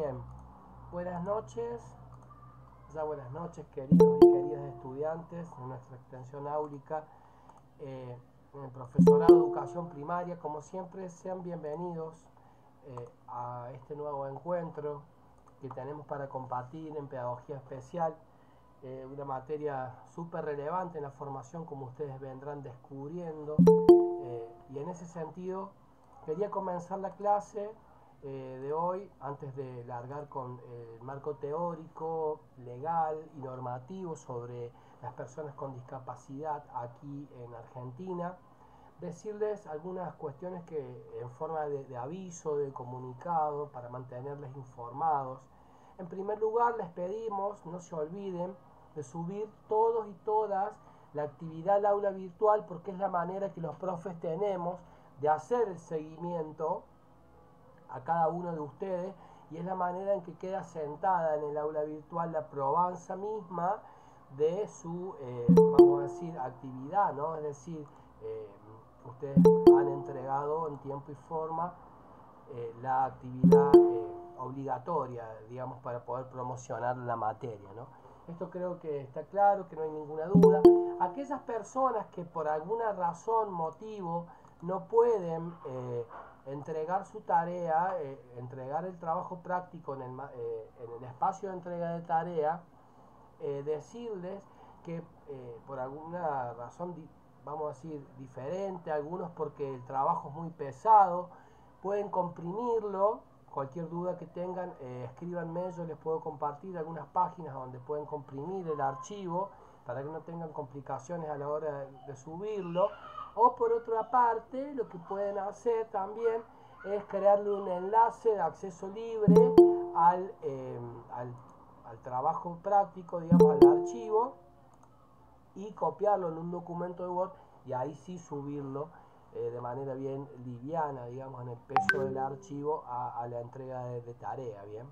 Bien, buenas noches, buenas noches queridos y queridas estudiantes de nuestra extensión áulica, en el profesorado de educación primaria. Como siempre, sean bienvenidos a este nuevo encuentro que tenemos para compartir en pedagogía especial, una materia súper relevante en la formación, como ustedes vendrán descubriendo, y en ese sentido quería comenzar la clase de hoy, antes de largar con el marco teórico, legal y normativo sobre las personas con discapacidad aquí en Argentina, decirles algunas cuestiones que en forma de aviso, de comunicado, para mantenerles informados. En primer lugar, les pedimos, no se olviden de subir todos y todas la actividad al aula virtual, porque es la manera que los profes tenemos de hacer el seguimiento a cada uno de ustedes, y es la manera en que queda sentada en el aula virtual la probanza misma de su, vamos a decir, actividad, ¿no? Es decir, ustedes han entregado en tiempo y forma la actividad obligatoria, digamos, para poder promocionar la materia, ¿no? Esto creo que está claro, que no hay ninguna duda. Aquellas personas que por alguna razón, motivo, no pueden entregar su tarea, entregar el trabajo práctico en el espacio de entrega de tarea, decirles que por alguna razón, vamos a decir, diferente, algunos porque el trabajo es muy pesado, pueden comprimirlo. Cualquier duda que tengan, escríbanme, yo les puedo compartir algunas páginas donde pueden comprimir el archivo para que no tengan complicaciones a la hora de subirlo. O por otra parte, lo que pueden hacer también es crearle un enlace de acceso libre al trabajo práctico, digamos, al archivo, y copiarlo en un documento de Word, y ahí sí subirlo de manera bien liviana, digamos, en el peso del archivo a la entrega de tarea, ¿bien?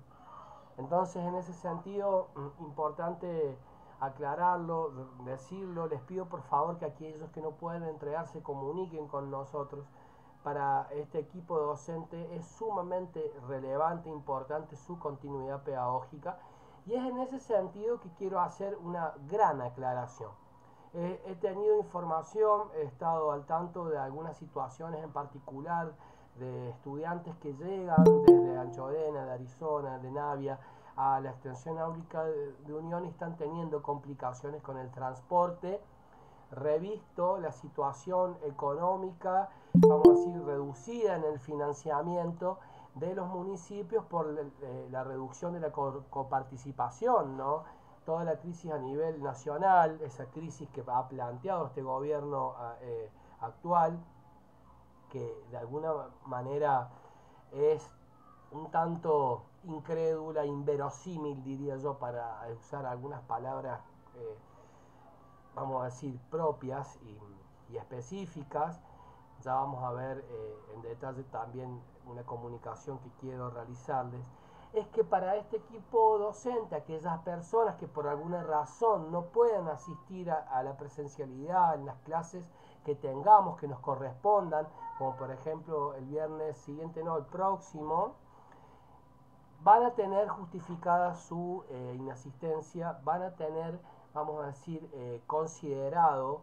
Entonces, en ese sentido, importante aclararlo, decirlo. Les pido por favor que aquellos que no pueden entregar se comuniquen con nosotros. Para este equipo docente es sumamente relevante, importante su continuidad pedagógica, y es en ese sentido que quiero hacer una gran aclaración. He tenido información, he estado al tanto de algunas situaciones en particular de estudiantes que llegan desde Anchodena, de Arizona, de Navia, a la extensión áulica de Unión, y están teniendo complicaciones con el transporte. Revisto la situación económica, vamos a decir, reducida en el financiamiento de los municipios por la reducción de la coparticipación, ¿no? Toda la crisis a nivel nacional, esa crisis que ha planteado este gobierno actual, que de alguna manera es un tanto incrédula, inverosímil, diría yo, para usar algunas palabras, vamos a decir, propias y específicas. Ya vamos a ver en detalle también una comunicación que quiero realizarles. Es que para este equipo docente, aquellas personas que por alguna razón no puedan asistir a la presencialidad en las clases que tengamos, que nos correspondan, como por ejemplo el viernes siguiente, no, el próximo, van a tener justificada su inasistencia, van a tener, vamos a decir, considerado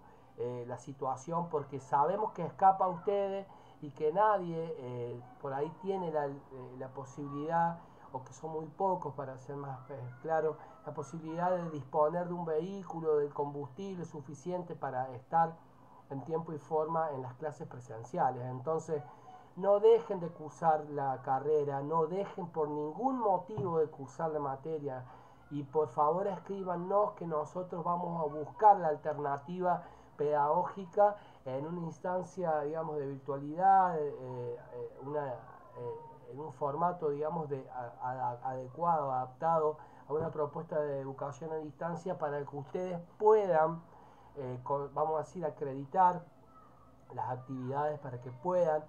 la situación, porque sabemos que escapa a ustedes y que nadie por ahí tiene la posibilidad, o que son muy pocos para ser más claro, la posibilidad de disponer de un vehículo, de combustible suficiente para estar en tiempo y forma en las clases presenciales. Entonces, no dejen de cursar la carrera, no dejen por ningún motivo de cursar la materia, y por favor escríbanos, que nosotros vamos a buscar la alternativa pedagógica en una instancia, digamos, de virtualidad, en un formato, digamos, adecuado, adaptado a una propuesta de educación a distancia, para que ustedes puedan, vamos a decir, acreditar las actividades, para que puedan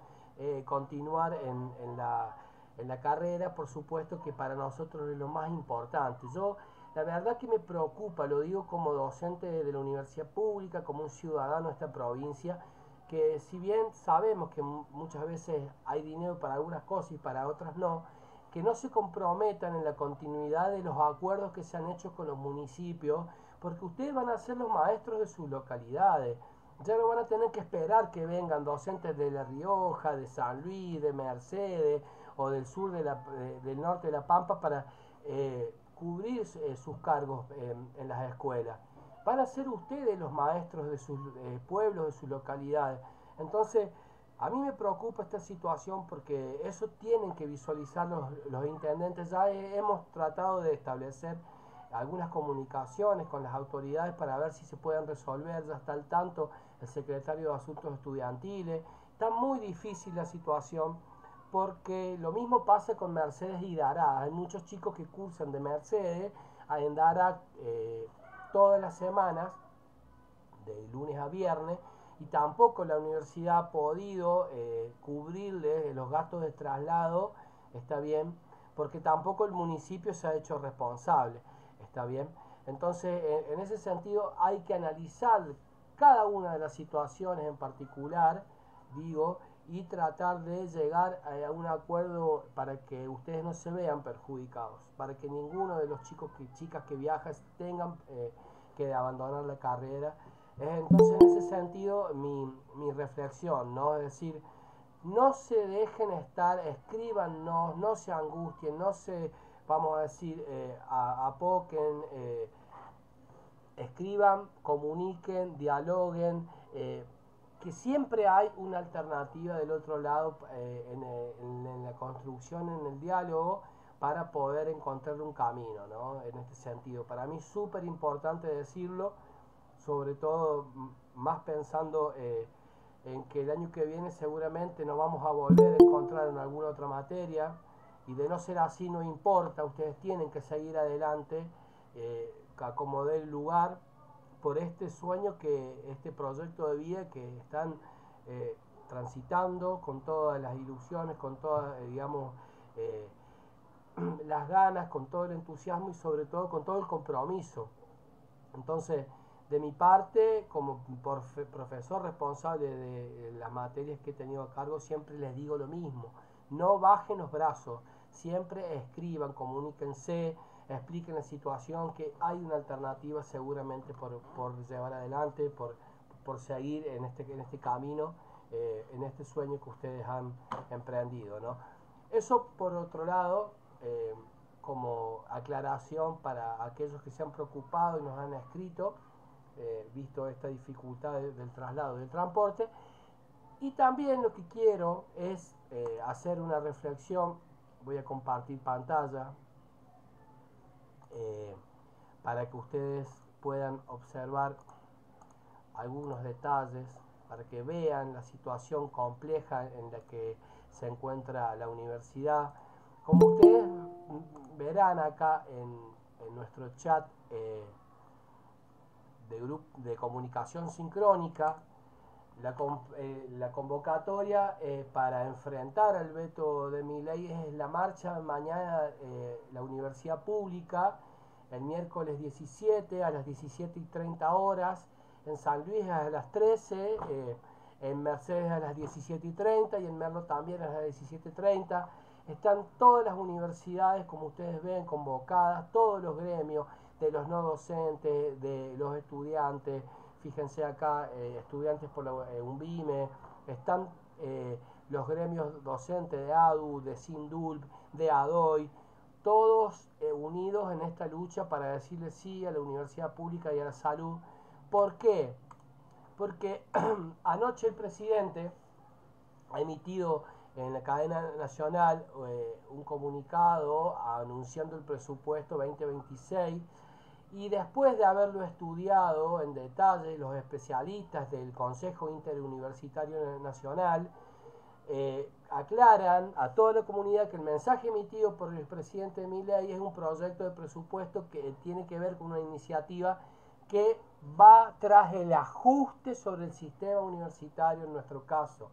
continuar en la carrera. Por supuesto que para nosotros es lo más importante. Yo, la verdad que me preocupa, lo digo como docente de la universidad pública, como un ciudadano de esta provincia, que si bien sabemos que muchas veces hay dinero para algunas cosas y para otras no, que no se comprometan en la continuidad de los acuerdos que se han hecho con los municipios, porque ustedes van a ser los maestros de sus localidades. Ya no van a tener que esperar que vengan docentes de La Rioja, de San Luis, de Mercedes o del sur del norte de La Pampa para cubrir sus cargos en las escuelas. Van a ser ustedes los maestros de sus pueblos, de sus localidades. Entonces, a mí me preocupa esta situación porque eso tienen que visualizar los intendentes. Ya hemos tratado de establecer algunas comunicaciones con las autoridades para ver si se pueden resolver. Ya está al tanto el secretario de Asuntos Estudiantiles. Está muy difícil la situación porque lo mismo pasa con Mercedes y Dará. Hay muchos chicos que cursan de Mercedes en Dará todas las semanas, de lunes a viernes, y tampoco la universidad ha podido cubrirle los gastos de traslado, está bien, porque tampoco el municipio se ha hecho responsable, está bien. Entonces, en ese sentido, hay que analizar cada una de las situaciones en particular, digo, y tratar de llegar a un acuerdo para que ustedes no se vean perjudicados, para que ninguno de los chicos y chicas que viajan tengan que abandonar la carrera. Entonces, en ese sentido, mi reflexión, ¿no? Es decir, no se dejen estar, escríbanos, no se angustien, no se, vamos a decir, apoquen, escriban, comuniquen, dialoguen, que siempre hay una alternativa del otro lado en la construcción, en el diálogo, para poder encontrar un camino, ¿no? En este sentido, para mí es súper importante decirlo, sobre todo más pensando en que el año que viene seguramente nos vamos a volver a encontrar en alguna otra materia, y de no ser así no importa, ustedes tienen que seguir adelante, acomodar el lugar por este sueño, este proyecto de vida que están transitando con todas las ilusiones, con todas, digamos, las ganas, con todo el entusiasmo y sobre todo con todo el compromiso. Entonces, de mi parte, como profesor responsable de las materias que he tenido a cargo, siempre les digo lo mismo: no bajen los brazos, siempre escriban, comuníquense, expliquen la situación, que hay una alternativa seguramente por llevar adelante, por seguir en este camino, en este sueño que ustedes han emprendido, ¿no? Eso, por otro lado, como aclaración para aquellos que se han preocupado y nos han escrito, visto esta dificultad del traslado, del transporte. Y también lo que quiero es hacer una reflexión. Voy a compartir pantalla para que ustedes puedan observar algunos detalles, para que vean la situación compleja en la que se encuentra la universidad. Como ustedes verán acá en nuestro chat de comunicación sincrónica, la convocatoria para enfrentar al veto de Milei es la marcha mañana, la universidad pública, el miércoles 17 a las 17:30 horas, en San Luis a las 13, en Mercedes a las 17:30 y en Merlo también a las 17:30. Están todas las universidades, como ustedes ven, convocadas, todos los gremios, de los no docentes, de los estudiantes. Fíjense acá, estudiantes por la UNVIME, están los gremios docentes de ADU, de SINDULP, de ADOI, todos unidos en esta lucha para decirle sí a la universidad pública y a la salud. ¿Por qué? Porque anoche el presidente ha emitido en la cadena nacional un comunicado anunciando el presupuesto 2026, y después de haberlo estudiado en detalle los especialistas del Consejo Interuniversitario Nacional, aclaran a toda la comunidad que el mensaje emitido por el presidente Milei es un proyecto de presupuesto que tiene que ver con una iniciativa que va tras el ajuste sobre el sistema universitario en nuestro caso,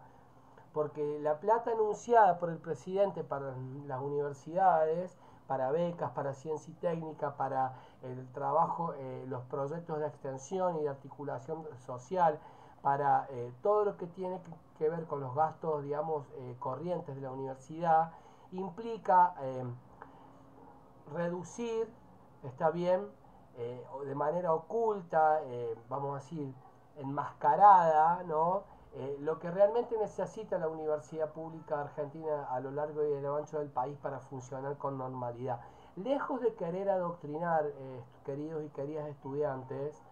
porque la plata anunciada por el presidente para las universidades, para becas, para ciencia y técnica, para el trabajo, los proyectos de extensión y de articulación social, para todo lo que tiene que ver con los gastos, digamos, corrientes de la universidad, implica reducir, está bien, de manera oculta, vamos a decir, enmascarada, ¿no? Lo que realmente necesita la Universidad Pública Argentina a lo largo y a lo ancho del país para funcionar con normalidad. Lejos de querer adoctrinar, queridos y queridas estudiantes,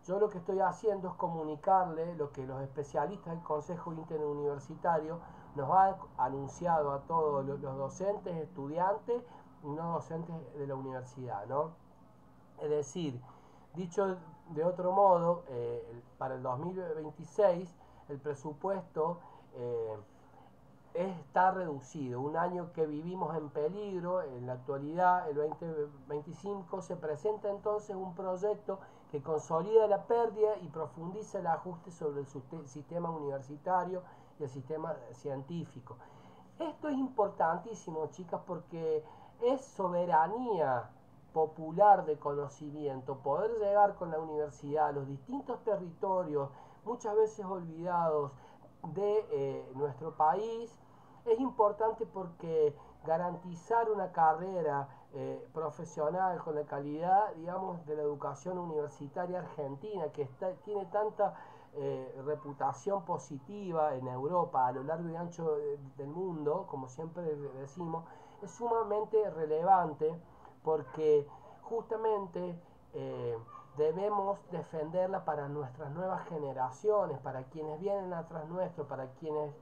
yo lo que estoy haciendo es comunicarle lo que los especialistas del Consejo Interuniversitario nos han anunciado a todos los docentes, estudiantes y no docentes de la universidad, ¿no? Es decir, dicho de otro modo, para el 2026 el presupuesto está reducido. Un año que vivimos en peligro, en la actualidad, el 2025, se presenta entonces un proyecto que consolida la pérdida y profundiza el ajuste sobre el sistema universitario y el sistema científico. Esto es importantísimo, chicas, porque es soberanía popular de conocimiento, poder llegar con la universidad a los distintos territorios, muchas veces olvidados de nuestro país, es importante porque garantizar una carrera profesional con la calidad, digamos, de la educación universitaria argentina, que tiene tanta reputación positiva en Europa, a lo largo y ancho del mundo, como siempre decimos, es sumamente relevante porque justamente debemos defenderla para nuestras nuevas generaciones, para quienes vienen atrás nuestro, para quienes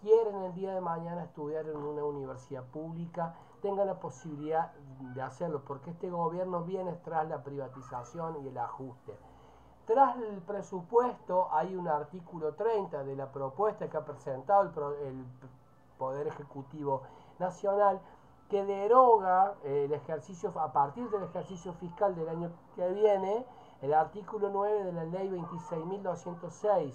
quieren el día de mañana estudiar en una universidad pública, tengan la posibilidad de hacerlo, porque este gobierno viene tras la privatización y el ajuste. Tras el presupuesto hay un artículo 30 de la propuesta que ha presentado el Poder Ejecutivo Nacional que deroga el ejercicio, a partir del ejercicio fiscal del año que viene, el artículo 9 de la ley 26.206,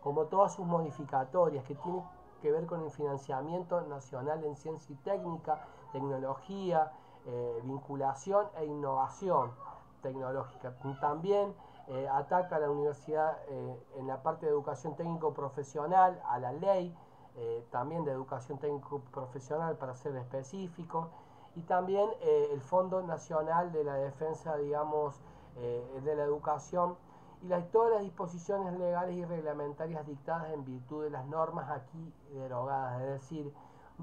como todas sus modificatorias, que tienen que ver con el financiamiento nacional en ciencia y técnica, tecnología, vinculación e innovación tecnológica. También ataca a la universidad en la parte de educación técnico-profesional, a la ley también de educación técnico-profesional para ser específico, y también el Fondo Nacional de la Defensa, digamos, de la Educación, y todas las disposiciones legales y reglamentarias dictadas en virtud de las normas aquí derogadas, es decir,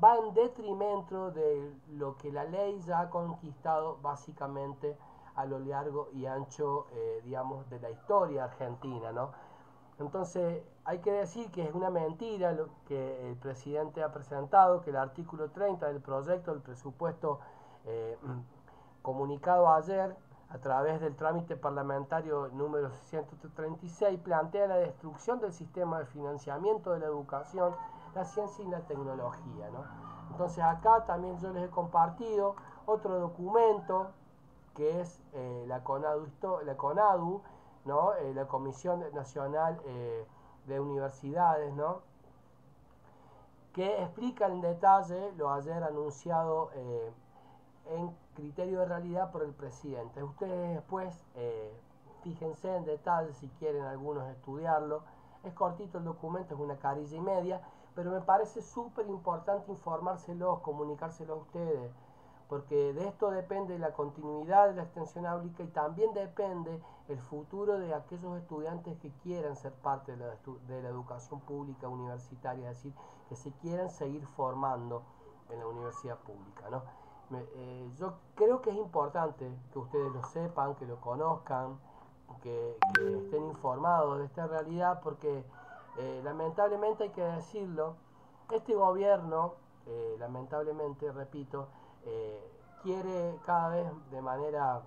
va en detrimento de lo que la ley ya ha conquistado básicamente a lo largo y ancho, digamos, de la historia argentina, ¿no? Entonces, hay que decir que es una mentira lo que el presidente ha presentado, que el artículo 30 del proyecto del presupuesto comunicado ayer a través del trámite parlamentario número 136 plantea la destrucción del sistema de financiamiento de la educación, la ciencia y la tecnología, ¿no? Entonces acá también yo les he compartido otro documento que es la CONADU, ¿no? La Comisión Nacional de Universidades, ¿no? Que explica en detalle lo ayer anunciado en criterio de realidad por el presidente. Ustedes después fíjense en detalle si quieren algunos estudiarlo. Es cortito el documento, es una carilla y media, pero me parece súper importante informárselos, comunicárselos a ustedes, porque de esto depende la continuidad de la extensión áulica y también depende el futuro de aquellos estudiantes que quieran ser parte de la educación pública universitaria, es decir, que se quieran seguir formando en la universidad pública, ¿no? Yo creo que es importante que ustedes lo sepan, que lo conozcan, que estén informados de esta realidad, porque lamentablemente hay que decirlo, este gobierno, lamentablemente, repito, quiere cada vez de manera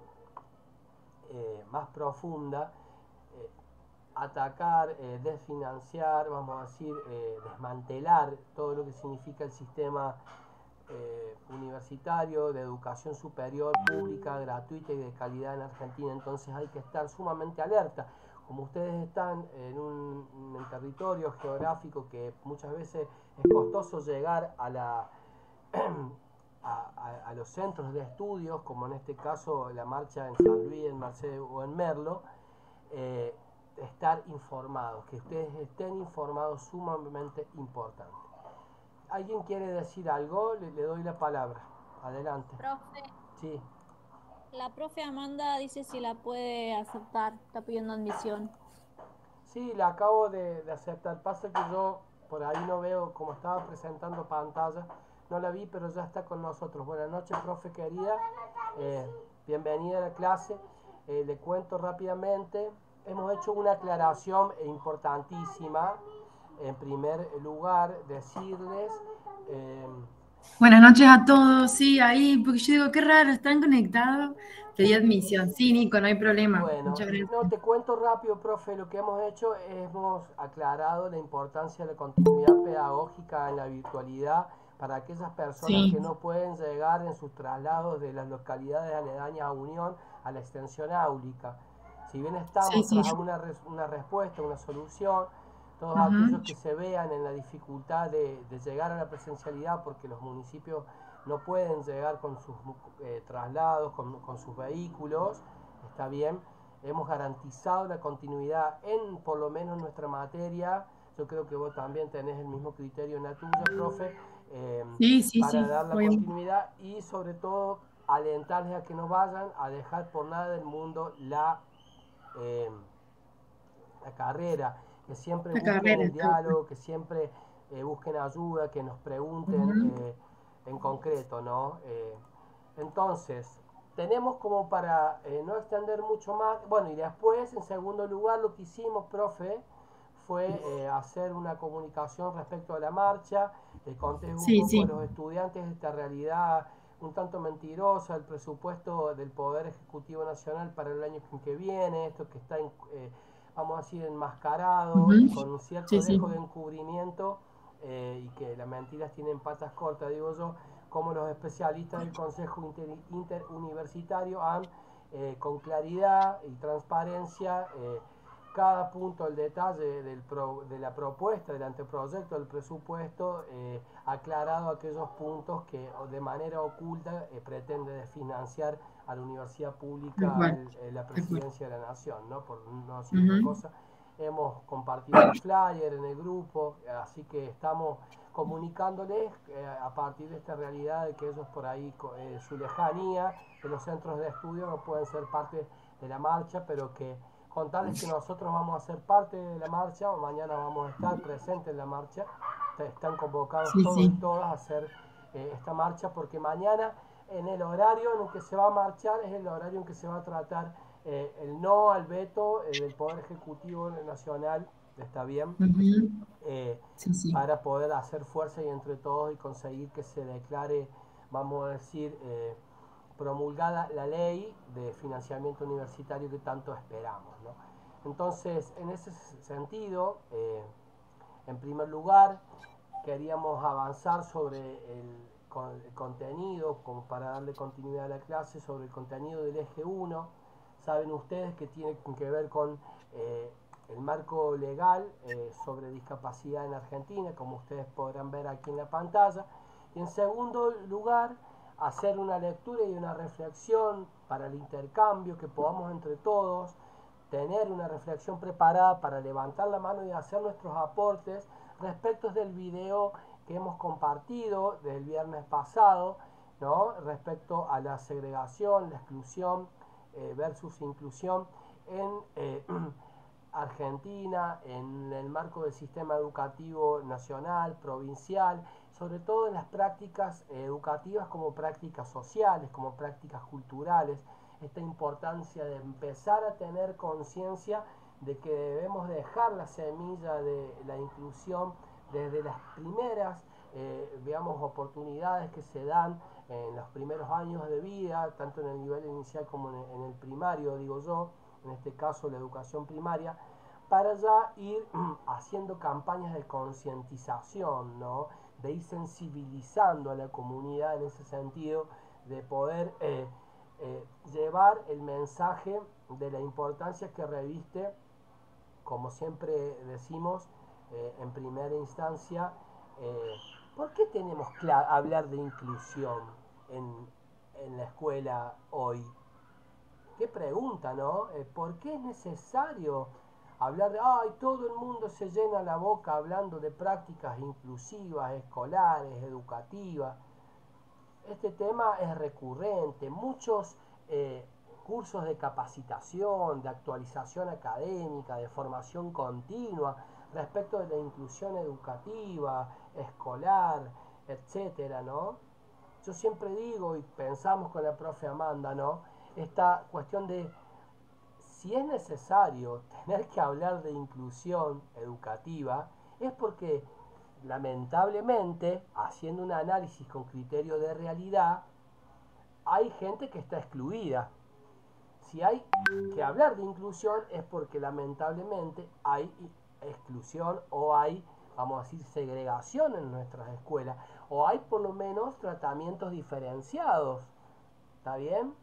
más profunda atacar, desfinanciar, vamos a decir, desmantelar todo lo que significa el sistema universitario de educación superior, pública, gratuita y de calidad en Argentina. Entonces hay que estar sumamente alerta. Como ustedes están en un territorio geográfico que muchas veces es costoso llegar a la a los centros de estudios, como en este caso la marcha en San Luis, en Mercedes o en Merlo, estar informados, que ustedes estén informados, sumamente importante. ¿Alguien quiere decir algo? Le doy la palabra. Adelante. Profe, Sí. la profe Amanda dice si la puede aceptar, está pidiendo admisión. Sí, la acabo de aceptar. Pasa que yo por ahí no veo, como estaba presentando pantalla, no la vi, pero ya está con nosotros. Buenas noches, profe querida. Eh, Bienvenida a la clase. Le cuento rápidamente. Hemos hecho una aclaración importantísima. En primer lugar, decirles... eh, Buenas noches a todos, sí, ahí, porque yo digo, qué raro, ¿están conectados? Pedí admisión, sí, Nico, no hay problema, Bueno, muchas gracias. no te cuento rápido, profe, lo que hemos hecho, hemos aclarado la importancia de la continuidad pedagógica en la virtualidad para aquellas personas Sí, que no pueden llegar en sus traslados de las localidades aledañas a Unión a la extensión áulica. Si bien sí, estamos sí, tras una respuesta, una solución, todos aquellos ujú, que se vean en la dificultad de llegar a la presencialidad porque los municipios no pueden llegar con sus traslados, con sus vehículos, está bien, hemos garantizado la continuidad en por lo menos nuestra materia. Yo creo que vos también tenés el mismo criterio en la tuya, profe, eh, sí, sí, para sí, dar la obviamente. continuidad y sobre todo alentarles a que no vayan a dejar por nada del mundo eh, la carrera, que siempre La busquen carrera, el tal cual. diálogo, que siempre busquen ayuda, que nos pregunten Ujú, en concreto, ¿no? Entonces, tenemos como para no extender mucho más, bueno, y después, en segundo lugar, lo que hicimos, profe, fue hacer una comunicación respecto a la marcha, conté un sí, poco a sí, los estudiantes esta realidad un tanto mentirosa, el presupuesto del Poder Ejecutivo Nacional para el año que viene, esto que está, vamos a decir, enmascarado y ujú, con un cierto sí, sí, dejo de encubrimiento, y que las mentiras tienen patas cortas, digo yo, como los especialistas del Consejo Interuniversitario han, con claridad y transparencia, cada punto al detalle de la propuesta, del anteproyecto del presupuesto, aclarado aquellos puntos que de manera oculta pretende desfinanciar a la universidad tal pública cual, la tal cual. presidencia de la nación, ¿no? Por no decir otra Ujú, cosa. Hemos compartido el flyer en el grupo, así que estamos comunicándoles a partir de esta realidad de que ellos por ahí, su lejanía de los centros de estudio no pueden ser parte de la marcha, pero que contarles que nosotros vamos a ser parte de la marcha, o mañana vamos a estar presentes en la marcha. Están convocados sí, todos y sí, todas a hacer esta marcha, porque mañana en el horario en el que se va a marchar es el horario en que se va a tratar el no al veto del Poder Ejecutivo Nacional, está bien, ujú, eh, sí, sí, para poder hacer fuerza y entre todos y conseguir que se declare, vamos a decir, promulgada la ley de financiamiento universitario que tanto esperamos, ¿no? Entonces, en ese sentido, en primer lugar, queríamos avanzar sobre el contenido, como para darle continuidad a la clase, sobre el contenido del eje 1. Saben ustedes que tiene que ver con eh, el marco legal sobre discapacidad en Argentina, como ustedes podrán ver aquí en la pantalla. Y en segundo lugar, hacer una lectura y una reflexión para el intercambio, que podamos entre todos tener una reflexión preparada para levantar la mano y hacer nuestros aportes respecto del video que hemos compartido del viernes pasado, ¿no? Respecto a la segregación, la exclusión versus inclusión en Argentina, en el marco del sistema educativo nacional, provincial, sobre todo en las prácticas educativas como prácticas sociales, como prácticas culturales, esta importancia de empezar a tener conciencia de que debemos dejar la semilla de la inclusión desde las primeras, digamos, oportunidades que se dan en los primeros años de vida, tanto en el nivel inicial como en el primario, digo yo, en este caso la educación primaria, para ya ir haciendo campañas de concientización, ¿no? De ir sensibilizando a la comunidad en ese sentido, de poder llevar el mensaje de la importancia que reviste, como siempre decimos, en primera instancia, eh, ¿por qué tenemos que hablar de inclusión en, en la escuela hoy? Qué pregunta, ¿no? ¿Por qué es necesario hablar de, ay, todo el mundo se llena la boca hablando de prácticas inclusivas, escolares, educativas. Este tema es recurrente. Muchos cursos de capacitación, de actualización académica, de formación continua respecto de la inclusión educativa, escolar, etcétera, ¿no? Yo siempre digo, y pensamos con la profe Amanda, ¿no? Esta cuestión de si es necesario tener que hablar de inclusión educativa, es porque lamentablemente, haciendo un análisis con criterio de realidad, hay gente que está excluida. Si hay que hablar de inclusión es porque lamentablemente hay exclusión o hay, vamos a decir, segregación en nuestras escuelas, o hay por lo menos tratamientos diferenciados. ¿Está bien?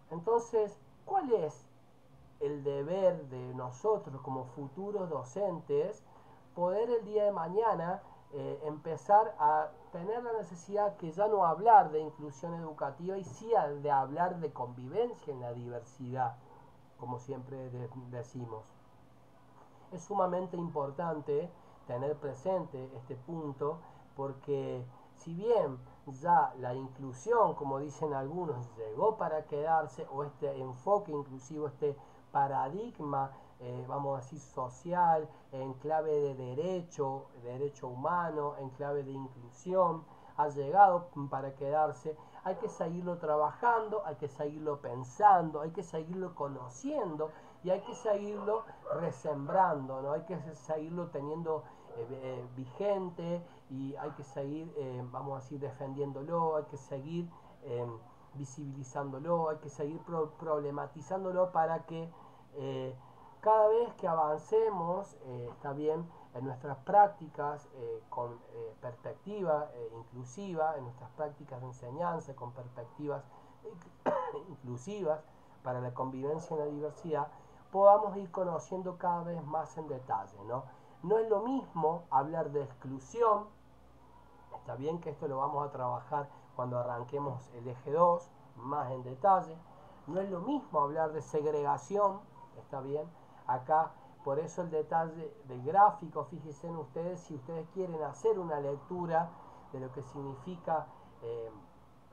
Entonces, ¿cuál es el deber de nosotros como futuros docentes poder el día de mañana empezar a tener la necesidad que ya no hablar de inclusión educativa y sí de hablar de convivencia en la diversidad, como siempre decimos? Es sumamente importante tener presente este punto porque si bien ya la inclusión, como dicen algunos, llegó para quedarse, o este enfoque inclusivo, este paradigma, vamos a decir, social, en clave de derecho humano, en clave de inclusión, ha llegado para quedarse, hay que seguirlo trabajando, hay que seguirlo pensando, hay que seguirlo conociendo y hay que seguirlo resembrando, ¿no? Hay que seguirlo teniendo vigente y hay que seguir, vamos a decir, defendiéndolo, hay que seguir visibilizándolo, hay que seguir problematizándolo para que cada vez que avancemos, está bien, en nuestras prácticas con perspectiva inclusiva, en nuestras prácticas de enseñanza con perspectivas inclusivas para la convivencia en la diversidad, podamos ir conociendo cada vez más en detalle, ¿no? No es lo mismo hablar de exclusión, está bien que esto lo vamos a trabajar cuando arranquemos el eje 2 más en detalle. No es lo mismo hablar de segregación, está bien, acá por eso el detalle del gráfico. Fíjense en ustedes, si ustedes quieren hacer una lectura de lo que significa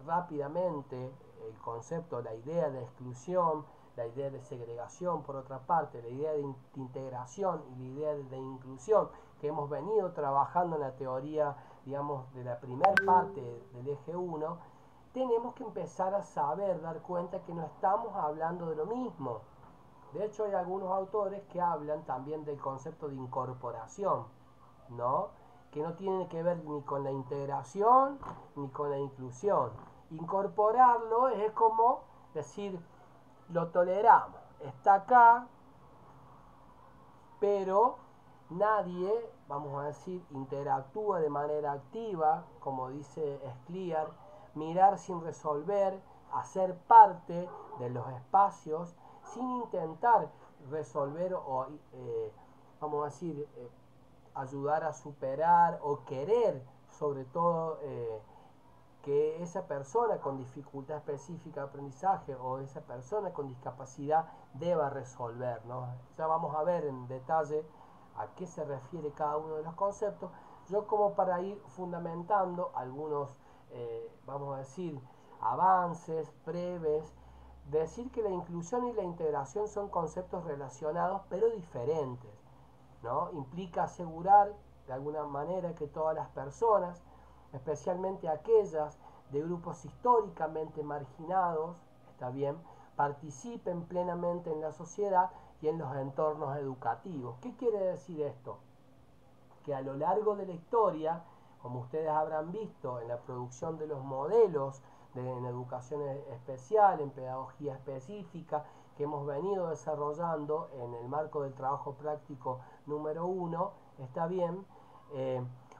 rápidamente el concepto, la idea de exclusión, la idea de segregación, por otra parte, la idea de integración y la idea de inclusión, que hemos venido trabajando en la teoría, digamos, de la primera parte del eje 1, tenemos que empezar a saber, dar cuenta que no estamos hablando de lo mismo. De hecho, hay algunos autores que hablan también del concepto de incorporación, ¿no? Que no tiene que ver ni con la integración ni con la inclusión. Incorporarlo es como decir, lo toleramos, está acá, pero nadie, vamos a decir, interactúa de manera activa, como dice Scliar, mirar sin resolver, hacer parte de los espacios sin intentar resolver o, vamos a decir, ayudar a superar o querer, sobre todo, que esa persona con dificultad específica de aprendizaje o esa persona con discapacidad deba resolver, ¿no? Ya vamos a ver en detalle a qué se refiere cada uno de los conceptos. Yo, como para ir fundamentando algunos, vamos a decir, avances breves, decir que la inclusión y la integración son conceptos relacionados pero diferentes, ¿no? Implica asegurar de alguna manera que todas las personas, especialmente aquellas de grupos históricamente marginados, está bien, participen plenamente en la sociedad y en los entornos educativos. ¿Qué quiere decir esto? Que a lo largo de la historia, como ustedes habrán visto en la producción de los modelos en educación especial, en pedagogía específica, que hemos venido desarrollando en el marco del trabajo práctico número 1, está bien,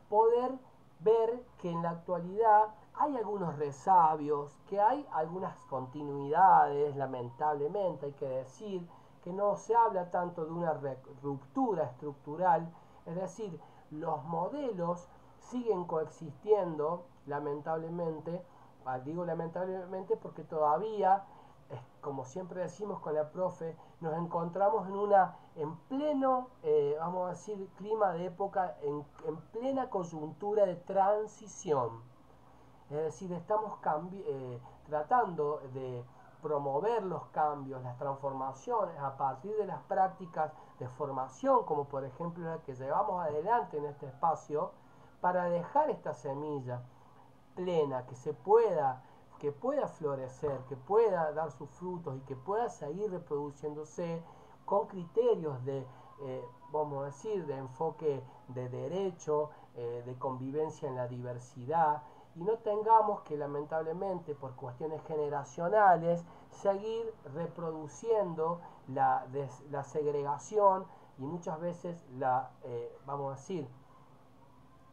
poder ver que en la actualidad hay algunos resabios, que hay algunas continuidades, lamentablemente hay que decir, que no se habla tanto de una ruptura estructural, es decir, los modelos siguen coexistiendo, lamentablemente. Digo lamentablemente porque todavía, como siempre decimos con la profe, nos encontramos en pleno, vamos a decir, clima de época, en plena coyuntura de transición. Es decir, estamos tratando de promover los cambios, las transformaciones a partir de las prácticas de formación, como por ejemplo la que llevamos adelante en este espacio, para dejar esta semilla plena, que pueda florecer, que pueda dar sus frutos y que pueda seguir reproduciéndose con criterios de, vamos a decir, de enfoque de derecho, de convivencia en la diversidad, y no tengamos que lamentablemente por cuestiones generacionales seguir reproduciendo la segregación y muchas veces vamos a decir,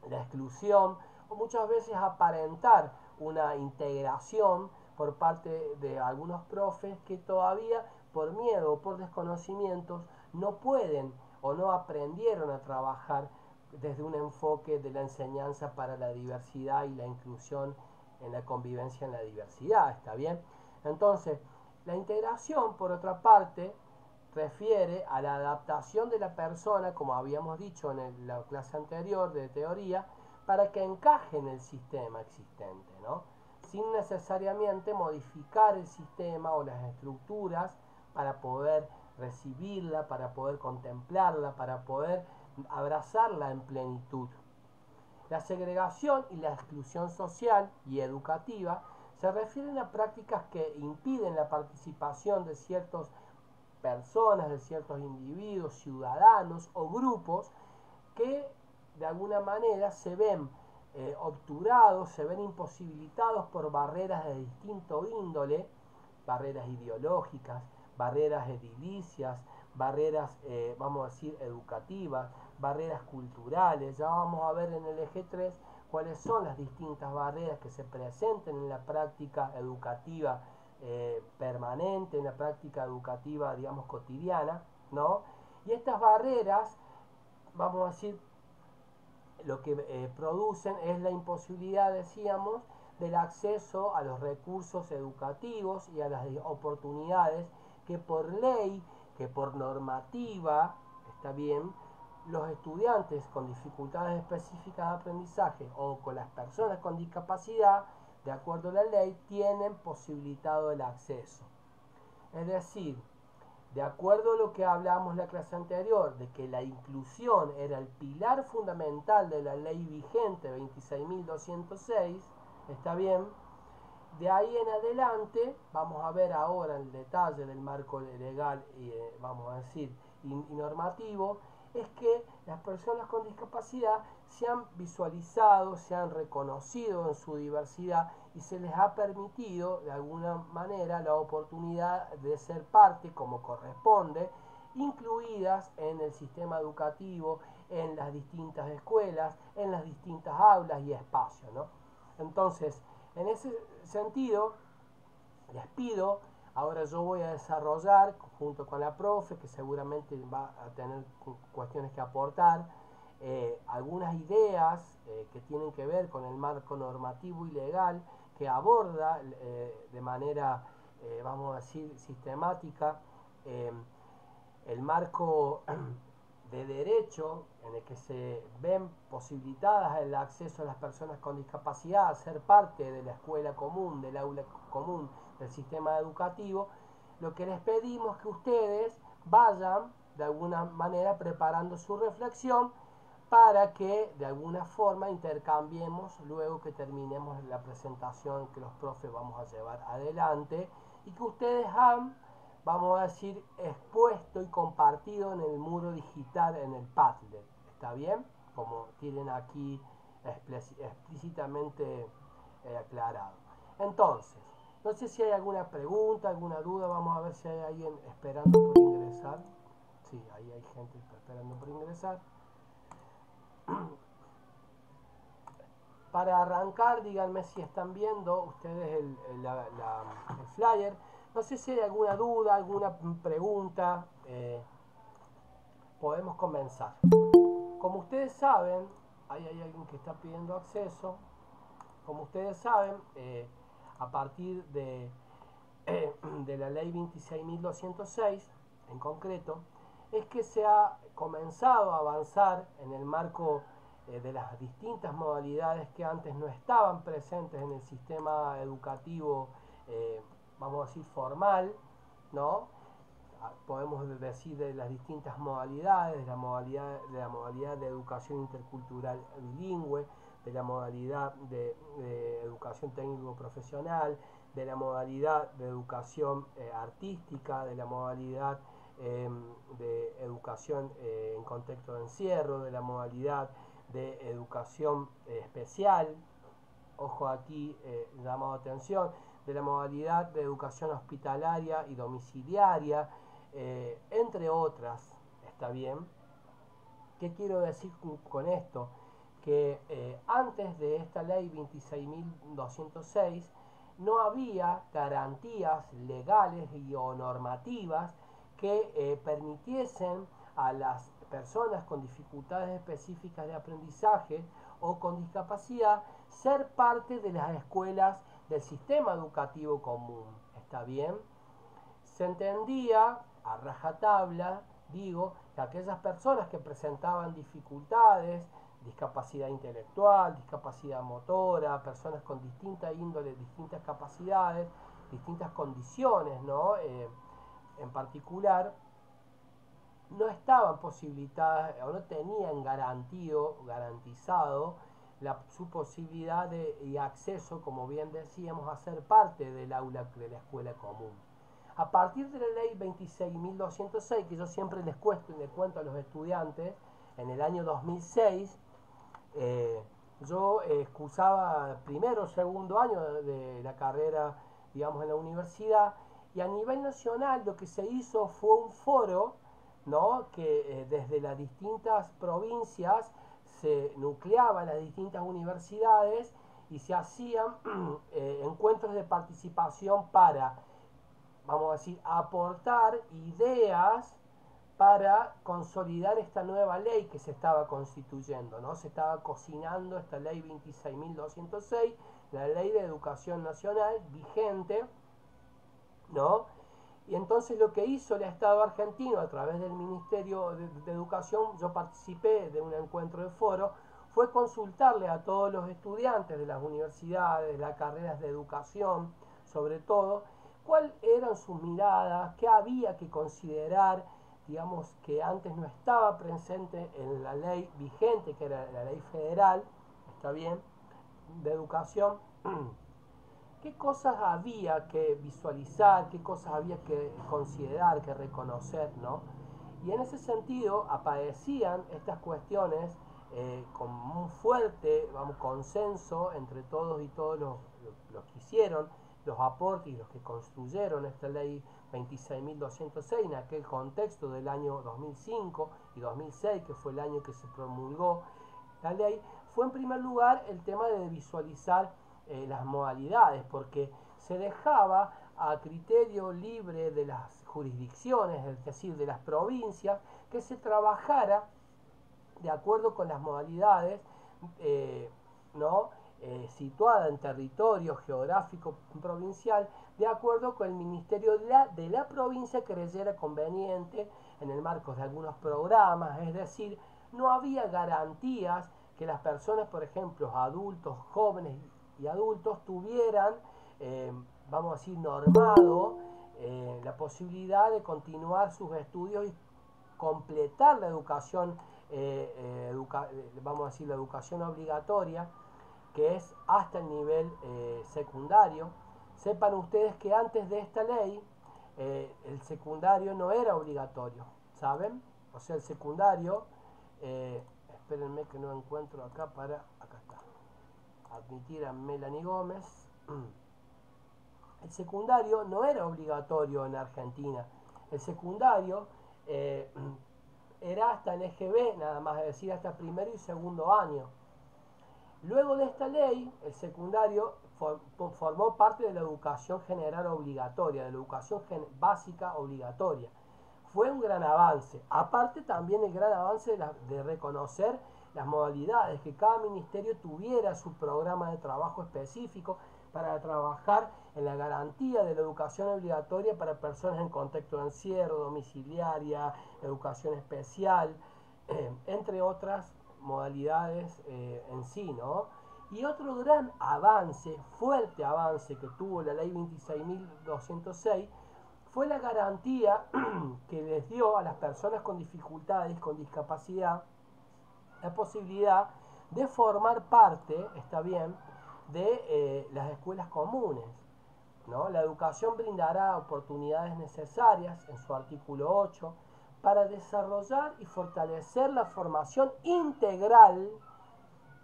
la exclusión, o muchas veces aparentar una integración por parte de algunos profes que todavía por miedo o por desconocimientos no pueden o no aprendieron a trabajar desde un enfoque de la enseñanza para la diversidad y la inclusión en la convivencia en la diversidad, ¿está bien? Entonces, la integración, por otra parte, refiere a la adaptación de la persona, como habíamos dicho en la clase anterior de teoría, para que encaje en el sistema existente, ¿no? Sin necesariamente modificar el sistema o las estructuras para poder recibirla, para poder contemplarla, para poder abrazarla en plenitud. La segregación y la exclusión social y educativa se refieren a prácticas que impiden la participación de ciertas personas, de ciertos individuos, ciudadanos o grupos que de alguna manera se ven obturados, se ven imposibilitados por barreras de distinto índole, barreras ideológicas, barreras edilicias, barreras, vamos a decir, educativas, barreras culturales. Ya vamos a ver en el eje 3 cuáles son las distintas barreras que se presenten en la práctica educativa permanente, en la práctica educativa, digamos, cotidiana, ¿no? Y estas barreras, vamos a decir, lo que producen es la imposibilidad, decíamos, del acceso a los recursos educativos y a las oportunidades que por ley, que por normativa, está bien, los estudiantes con dificultades específicas de aprendizaje o con las personas con discapacidad, de acuerdo a la ley, tienen posibilitado el acceso. Es decir, de acuerdo a lo que hablamos en la clase anterior, de que la inclusión era el pilar fundamental de la ley vigente 26.206, ¿está bien? De ahí en adelante, vamos a ver ahora el detalle del marco legal y, vamos a decir, y normativo, es que las personas con discapacidad se han visualizado, se han reconocido en su diversidad y se les ha permitido de alguna manera la oportunidad de ser parte, como corresponde, incluidas en el sistema educativo, en las distintas escuelas, en las distintas aulas y espacios, ¿no? Entonces, en ese sentido, les pido, ahora yo voy a desarrollar, junto con la profe, que seguramente va a tener cuestiones que aportar, algunas ideas que tienen que ver con el marco normativo y legal, que aborda de manera, vamos a decir, sistemática, el marco de derecho en el que se ven posibilitadas el acceso a las personas con discapacidad a ser parte de la escuela común, del aula común, del sistema educativo. Lo que les pedimos es que ustedes vayan de alguna manera preparando su reflexión para que de alguna forma intercambiemos luego que terminemos la presentación que los profes vamos a llevar adelante y que ustedes han, vamos a decir, expuesto y compartido en el muro digital, en el Padlet. ¿Está bien? Como tienen aquí explícitamente aclarado. Entonces, no sé si hay alguna pregunta, alguna duda. Vamos a ver si hay alguien esperando por ingresar. Sí, ahí hay gente esperando por ingresar. Para arrancar, díganme si están viendo ustedes el flyer. No sé si hay alguna duda, alguna pregunta. Podemos comenzar. Como ustedes saben, ahí hay alguien que está pidiendo acceso. Como ustedes saben, a partir de la ley 26.206, en concreto, es que se ha comenzado a avanzar en el marco de las distintas modalidades que antes no estaban presentes en el sistema educativo, vamos a decir, formal, ¿no? Podemos decir de las distintas modalidades, de la modalidad de educación intercultural bilingüe, de la modalidad de educación técnico-profesional, de la modalidad de educación artística, de la modalidad de educación en contexto de encierro, de la modalidad de educación especial, ojo aquí, llamado atención, de la modalidad de educación hospitalaria y domiciliaria, entre otras, ¿está bien? ¿Qué quiero decir con esto? Que antes de esta ley 26.206 no había garantías legales o normativas que permitiesen a las personas con dificultades específicas de aprendizaje o con discapacidad ser parte de las escuelas del sistema educativo común. ¿Está bien? Se entendía a rajatabla, digo, que aquellas personas que presentaban dificultades, discapacidad intelectual, discapacidad motora, personas con distinta índole, distintas capacidades, distintas condiciones, ¿no? En particular, no estaban posibilitadas o no tenían garantizado su posibilidad y acceso, como bien decíamos, a ser parte del aula de la escuela común. A partir de la ley 26.206, que yo siempre les cuento a los estudiantes, en el año 2006, yo cursaba primero o segundo año de la carrera, digamos, en la universidad, y a nivel nacional lo que se hizo fue un foro, ¿no? Que desde las distintas provincias se nucleaban las distintas universidades y se hacían encuentros de participación para, vamos a decir, aportar ideas para consolidar esta nueva ley que se estaba constituyendo, ¿no? Se estaba cocinando esta ley 26.206, la ley de educación nacional vigente, ¿no? Y entonces lo que hizo el Estado argentino a través del Ministerio de Educación, yo participé de un encuentro de foro, fue consultarle a todos los estudiantes de las universidades, de las carreras de educación, sobre todo, cuáles eran sus miradas, qué había que considerar, digamos, que antes no estaba presente en la ley vigente, que era la ley federal, está bien, de educación. ¿Qué cosas había que visualizar, qué cosas había que considerar, que reconocer, ¿no? Y en ese sentido aparecían estas cuestiones con un fuerte, vamos, consenso entre todos y todos los que hicieron los aportes y los que construyeron esta ley 26.206 en aquel contexto del año 2005 y 2006, que fue el año que se promulgó la ley, fue en primer lugar el tema de visualizar las modalidades, porque se dejaba a criterio libre de las jurisdicciones, es decir, de las provincias, que se trabajara de acuerdo con las modalidades, ¿no? Situada en territorio geográfico provincial, de acuerdo con el Ministerio de la provincia que creyera conveniente en el marco de algunos programas, es decir, no había garantías que las personas, por ejemplo, adultos, jóvenes y adultos, tuvieran, vamos a decir, normado la posibilidad de continuar sus estudios y completar la educación, vamos a decir, la educación obligatoria, que es hasta el nivel secundario. Sepan ustedes que antes de esta ley, el secundario no era obligatorio, ¿saben? O sea, el secundario, espérenme que no encuentro acá acá está, admitir a Melanie Gómez. El secundario no era obligatorio en Argentina. El secundario era hasta el EGB, nada más, es decir, hasta primero y segundo año. Luego de esta ley, el secundario formó parte de la educación general obligatoria, de la educación básica obligatoria. Fue un gran avance. Aparte también el gran avance de reconocer las modalidades, que cada ministerio tuviera su programa de trabajo específico para trabajar en la garantía de la educación obligatoria para personas en contexto de encierro, domiciliaria, educación especial, entre otras modalidades en sí, ¿no? Y otro gran avance, fuerte avance que tuvo la ley 26.206 fue la garantía que les dio a las personas con dificultades, con discapacidad, la posibilidad de formar parte, está bien, de las escuelas comunes, ¿no? La educación brindará oportunidades necesarias, en su artículo 8, para desarrollar y fortalecer la formación integral.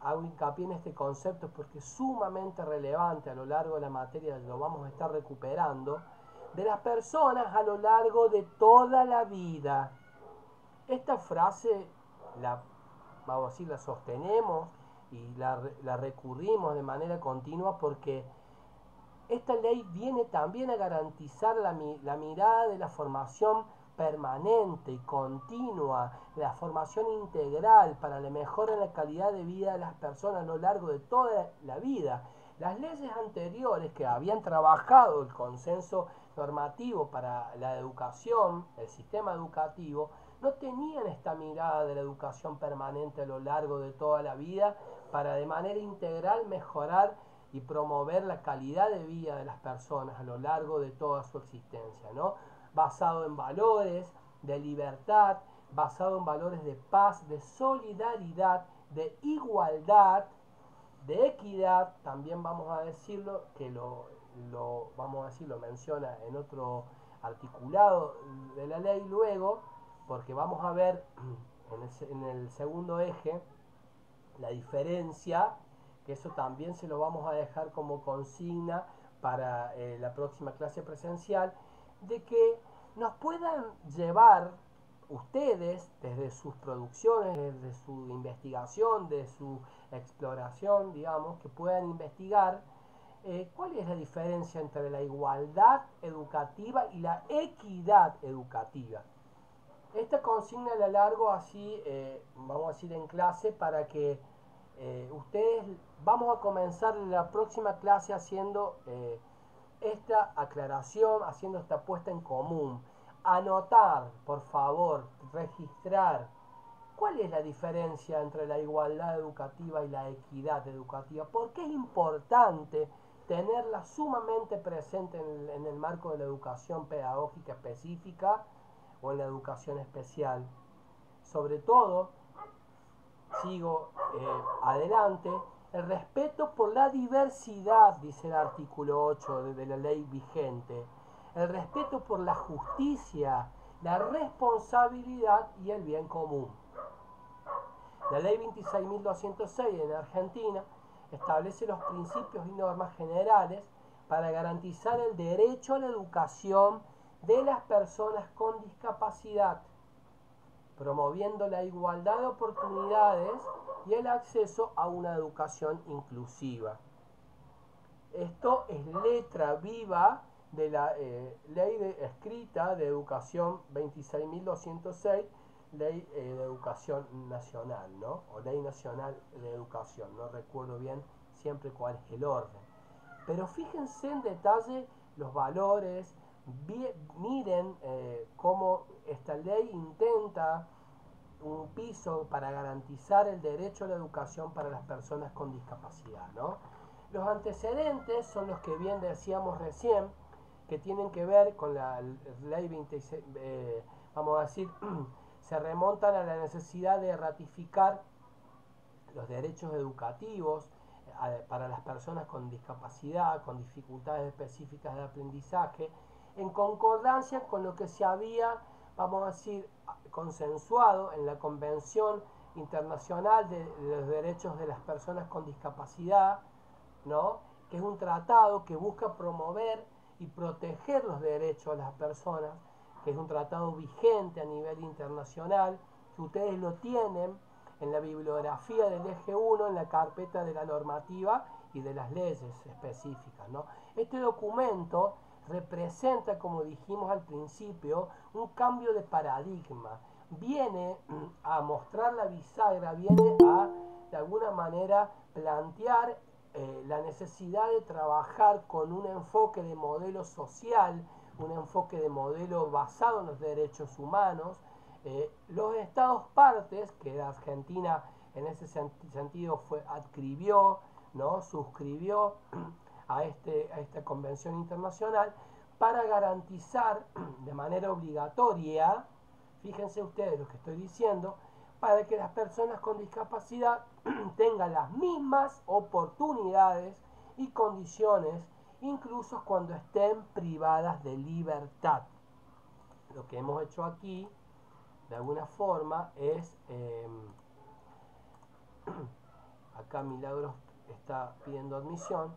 Hago hincapié en este concepto porque es sumamente relevante a lo largo de la materia, lo vamos a estar recuperando, de las personas a lo largo de toda la vida. Esta frase la, vamos a decir, la sostenemos y la recurrimos de manera continua porque esta ley viene también a garantizar la mirada de la formación permanente y continua, la formación integral para la mejora en la calidad de vida de las personas a lo largo de toda la vida. Las leyes anteriores que habían trabajado el consenso normativo para la educación, el sistema educativo, no tenían esta mirada de la educación permanente a lo largo de toda la vida para de manera integral mejorar y promover la calidad de vida de las personas a lo largo de toda su existencia, ¿no? Basado en valores de libertad, basado en valores de paz, de solidaridad, de igualdad, de equidad, también vamos a decirlo, que vamos a decir, lo menciona en otro articulado de la ley luego, porque vamos a ver en el segundo eje la diferencia, que eso también se lo vamos a dejar como consigna para la próxima clase presencial, de que nos puedan llevar ustedes desde sus producciones, desde su investigación, de su exploración, digamos, que puedan investigar cuál es la diferencia entre la igualdad educativa y la equidad educativa. Esta consigna la largo así, vamos a decir en clase, para que ustedes, vamos a comenzar la próxima clase haciendo esta aclaración, haciendo esta puesta en común. Anotar, por favor, registrar cuál es la diferencia entre la igualdad educativa y la equidad educativa. ¿Por qué es importante tenerla sumamente presente en el marco de la educación pedagógica específica o en la educación especial? Sobre todo, sigo adelante, el respeto por la diversidad, dice el artículo 8 de la ley vigente, el respeto por la justicia, la responsabilidad y el bien común. La ley 26.206 en Argentina establece los principios y normas generales para garantizar el derecho a la educación de las personas con discapacidad, promoviendo la igualdad de oportunidades y el acceso a una educación inclusiva. Esto es letra viva de la ley escrita de educación 26.206, ley de educación nacional, ¿no? O ley nacional de educación, no recuerdo bien siempre cuál es el orden. Pero fíjense en detalle los valores, miren cómo esta ley intenta un piso para garantizar el derecho a la educación para las personas con discapacidad, ¿no? Los antecedentes son los que bien decíamos recién, que tienen que ver con la ley 26, vamos a decir, se remontan a la necesidad de ratificar los derechos educativos para las personas con discapacidad, con dificultades específicas de aprendizaje, en concordancia con lo que se había, vamos a decir, consensuado en la Convención Internacional de los Derechos de las Personas con Discapacidad, ¿no? Que es un tratado que busca promover y proteger los derechos de las personas, que es un tratado vigente a nivel internacional, que ustedes lo tienen en la bibliografía del eje 1, en la carpeta de la normativa y de las leyes específicas, ¿no? Este documento representa, como dijimos al principio, un cambio de paradigma, viene a mostrar la bisagra, viene a, de alguna manera, plantear la necesidad de trabajar con un enfoque de modelo social, un enfoque de modelo basado en los derechos humanos. Los estados partes, que la Argentina en ese sentido adscribió, ¿no? Suscribió a esta convención internacional para garantizar de manera obligatoria, fíjense ustedes lo que estoy diciendo, para que las personas con discapacidad tengan las mismas oportunidades y condiciones, incluso cuando estén privadas de libertad. Lo que hemos hecho aquí, de alguna forma, es, acá Milagros está pidiendo admisión,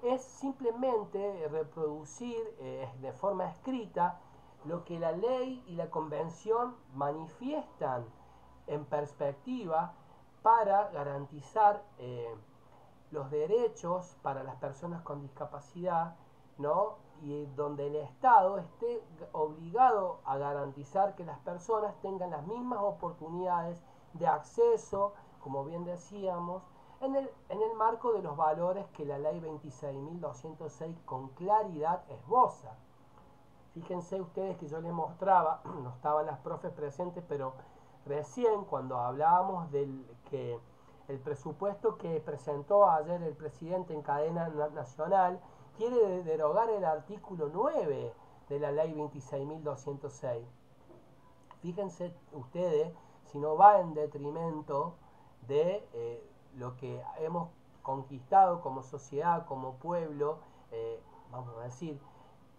es simplemente reproducir de forma escrita lo que la ley y la convención manifiestan en perspectiva para garantizar los derechos para las personas con discapacidad, ¿no? Y donde el Estado esté obligado a garantizar que las personas tengan las mismas oportunidades de acceso, como bien decíamos, en el marco de los valores que la ley 26.206 con claridad esboza. Fíjense ustedes que yo les mostraba, no estaban las profes presentes, pero recién cuando hablábamos del que el presupuesto que presentó ayer el presidente en cadena nacional quiere derogar el artículo 9 de la ley 26.206. Fíjense ustedes si no va en detrimento de lo que hemos conquistado como sociedad, como pueblo, vamos a decir,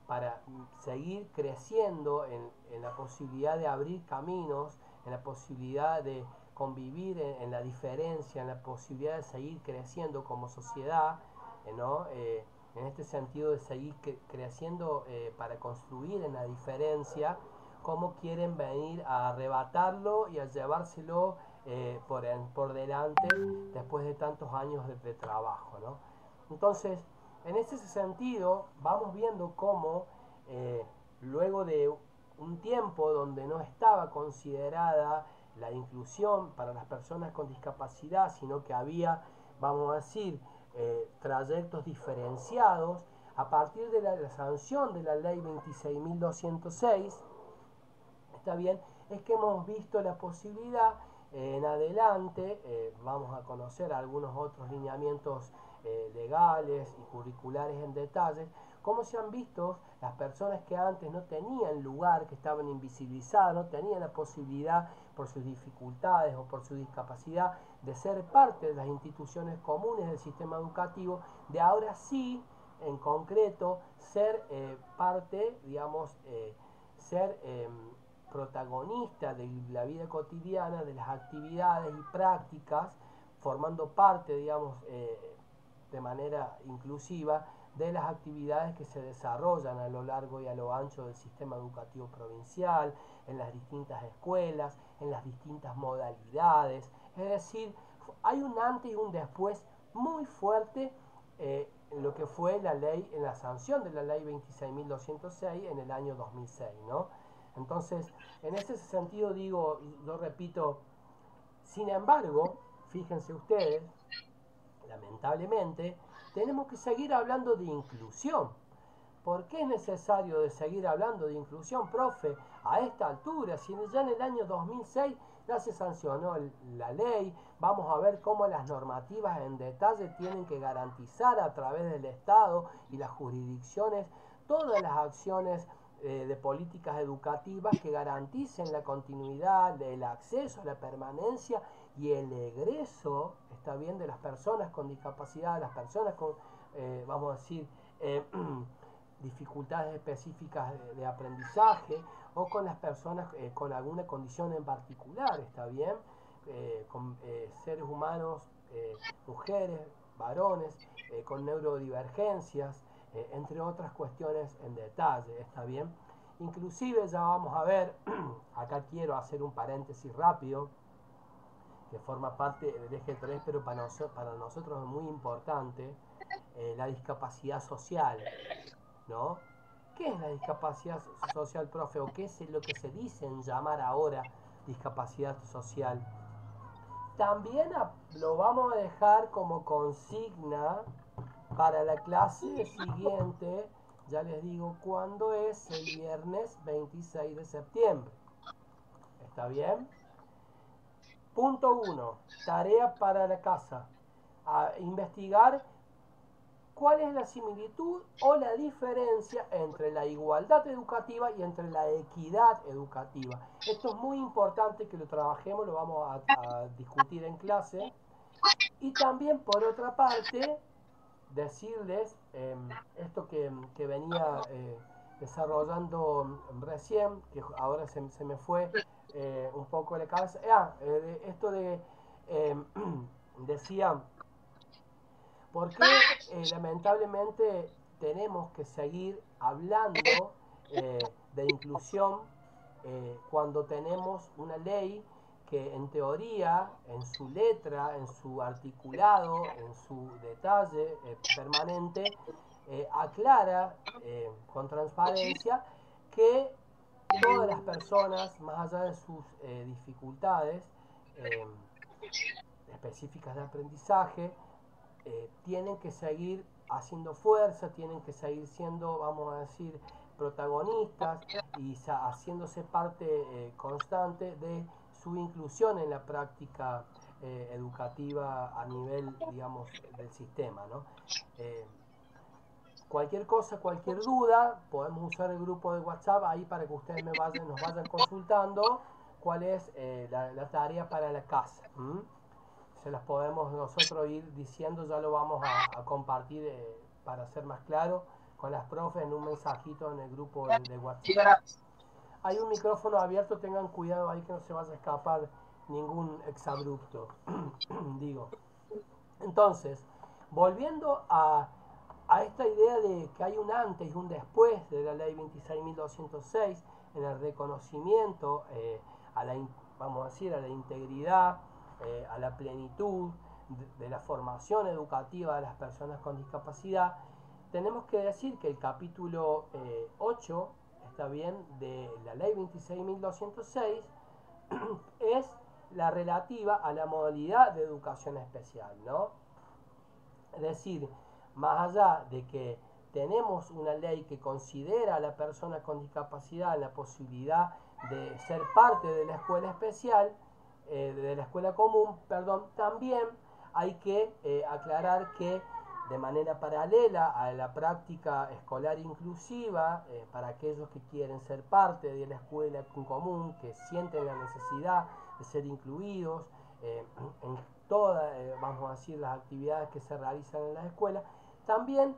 para seguir creciendo en la posibilidad de abrir caminos, en la posibilidad de convivir en la diferencia, en la posibilidad de seguir creciendo como sociedad, ¿no? En este sentido de seguir creciendo para construir en la diferencia, cómo quieren venir a arrebatarlo y a llevárselo por delante después de tantos años de trabajo, ¿no? Entonces, en ese sentido, vamos viendo cómo luego de un tiempo donde no estaba considerada la inclusión para las personas con discapacidad, sino que había, vamos a decir, trayectos diferenciados, a partir de la sanción de la ley 26.206, está bien, es que hemos visto la posibilidad en adelante, vamos a conocer algunos otros lineamientos legales y curriculares en detalle, cómo se han visto las personas que antes no tenían lugar, que estaban invisibilizadas, no tenían la posibilidad por sus dificultades o por su discapacidad de ser parte de las instituciones comunes del sistema educativo, de ahora sí, en concreto, ser parte, digamos, ser protagonista de la vida cotidiana, de las actividades y prácticas, formando parte, digamos, de manera inclusiva de las actividades que se desarrollan a lo largo y a lo ancho del sistema educativo provincial, en las distintas escuelas, en las distintas modalidades. Es decir, hay un antes y un después muy fuerte en lo que fue la ley, en la sanción de la ley 26.206 en el año 2006, ¿no? Entonces, en ese sentido digo, yo repito, sin embargo, fíjense ustedes, lamentablemente, tenemos que seguir hablando de inclusión. ¿Por qué es necesario de seguir hablando de inclusión, profe? A esta altura, si ya en el año 2006 ya se sancionó la ley, vamos a ver cómo las normativas en detalle tienen que garantizar a través del Estado y las jurisdicciones todas las acciones de políticas educativas que garanticen la continuidad, el acceso, la permanencia y el egreso, está bien, de las personas con discapacidad, las personas con, vamos a decir, dificultades específicas de aprendizaje o con las personas con alguna condición en particular, está bien, con seres humanos, mujeres, varones, con neurodivergencias, entre otras cuestiones en detalle, está bien. Inclusive ya vamos a ver, acá quiero hacer un paréntesis rápido, que forma parte del eje 3, pero para nosotros es muy importante, la discapacidad social, ¿no? ¿Qué es la discapacidad social, profe? ¿O qué es lo que se dice en llamar ahora discapacidad social. También lo vamos a dejar como consigna para la clase siguiente, ya les digo cuándo es, el viernes 26 de septiembre. ¿Está bien? Punto 1. Tarea para la casa. A investigar cuál es la similitud o la diferencia entre la igualdad educativa y entre la equidad educativa. Esto es muy importante que lo trabajemos, lo vamos a discutir en clase. Y también, por otra parte, decirles esto que venía desarrollando recién, que ahora se me fue un poco de la cabeza. Esto de, decía, ¿por qué lamentablemente tenemos que seguir hablando de inclusión cuando tenemos una ley que en teoría, en su letra, en su articulado, en su detalle permanente, aclara con transparencia que todas las personas, más allá de sus dificultades específicas de aprendizaje, tienen que seguir haciendo fuerza, tienen que seguir siendo, vamos a decir, protagonistas y haciéndose parte constante de su inclusión en la práctica educativa a nivel, digamos, del sistema, ¿no? Cualquier cosa, cualquier duda, podemos usar el grupo de WhatsApp ahí para que ustedes nos vayan consultando cuál es la tarea para la casa. Se las podemos nosotros ir diciendo, ya lo vamos a compartir para ser más claro con las profes en un mensajito en el grupo de WhatsApp. Hay un micrófono abierto, tengan cuidado ahí que no se vaya a escapar ningún exabrupto. Digo. Entonces, volviendo a esta idea de que hay un antes y un después de la ley 26.206 en el reconocimiento a la, vamos a decir, a la integridad, a la plenitud de la formación educativa de las personas con discapacidad, tenemos que decir que el capítulo 8, está bien, de la ley 26.206 es la relativa a la modalidad de educación especial, ¿no? Es decir, más allá de que tenemos una ley que considera a la persona con discapacidad la posibilidad de ser parte de la escuela especial, de la escuela común, perdón, también hay que aclarar que de manera paralela a la práctica escolar inclusiva, para aquellos que quieren ser parte de la escuela común, que sienten la necesidad de ser incluidos en todas, vamos a decir, las actividades que se realizan en las escuelas, también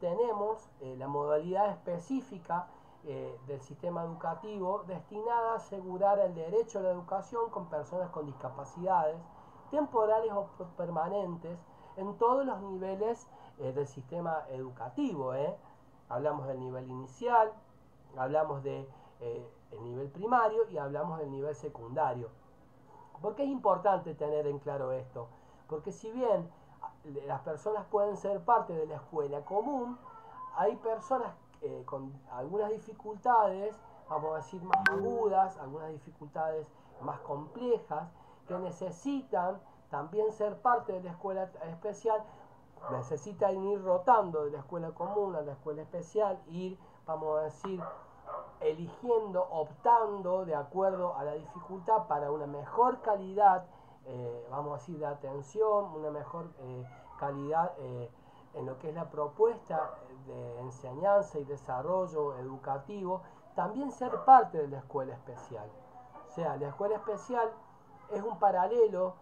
tenemos la modalidad específica del sistema educativo destinada a asegurar el derecho a la educación con personas con discapacidades temporales o permanentes en todos los niveles del sistema educativo. Hablamos del nivel inicial, hablamos del nivel primario y hablamos del nivel secundario. ¿Por qué es importante tener en claro esto? Porque si bien las personas pueden ser parte de la escuela común, hay personas con algunas dificultades, vamos a decir más agudas, algunas dificultades más complejas, que necesitan también ser parte de la escuela especial, necesitan ir rotando de la escuela común a la escuela especial, ir, vamos a decir, eligiendo, optando de acuerdo a la dificultad para una mejor calidad, vamos a decir, de atención, una mejor calidad en lo que es la propuesta de enseñanza y desarrollo educativo, también ser parte de la escuela especial. O sea, la escuela especial es un paralelo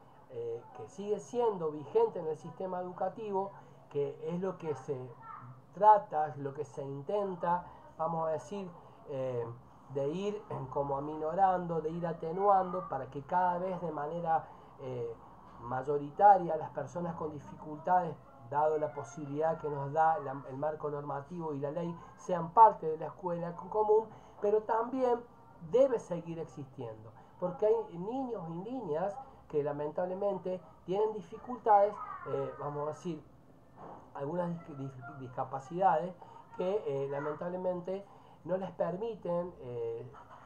que sigue siendo vigente en el sistema educativo, que es lo que se trata, es lo que se intenta, vamos a decir, de ir como aminorando, de ir atenuando para que cada vez de manera mayoritaria las personas con dificultades, dado la posibilidad que nos da el marco normativo y la ley, sean parte de la escuela común, pero también debe seguir existiendo, porque hay niños y niñas que lamentablemente tienen dificultades, vamos a decir, algunas discapacidades que lamentablemente no les permiten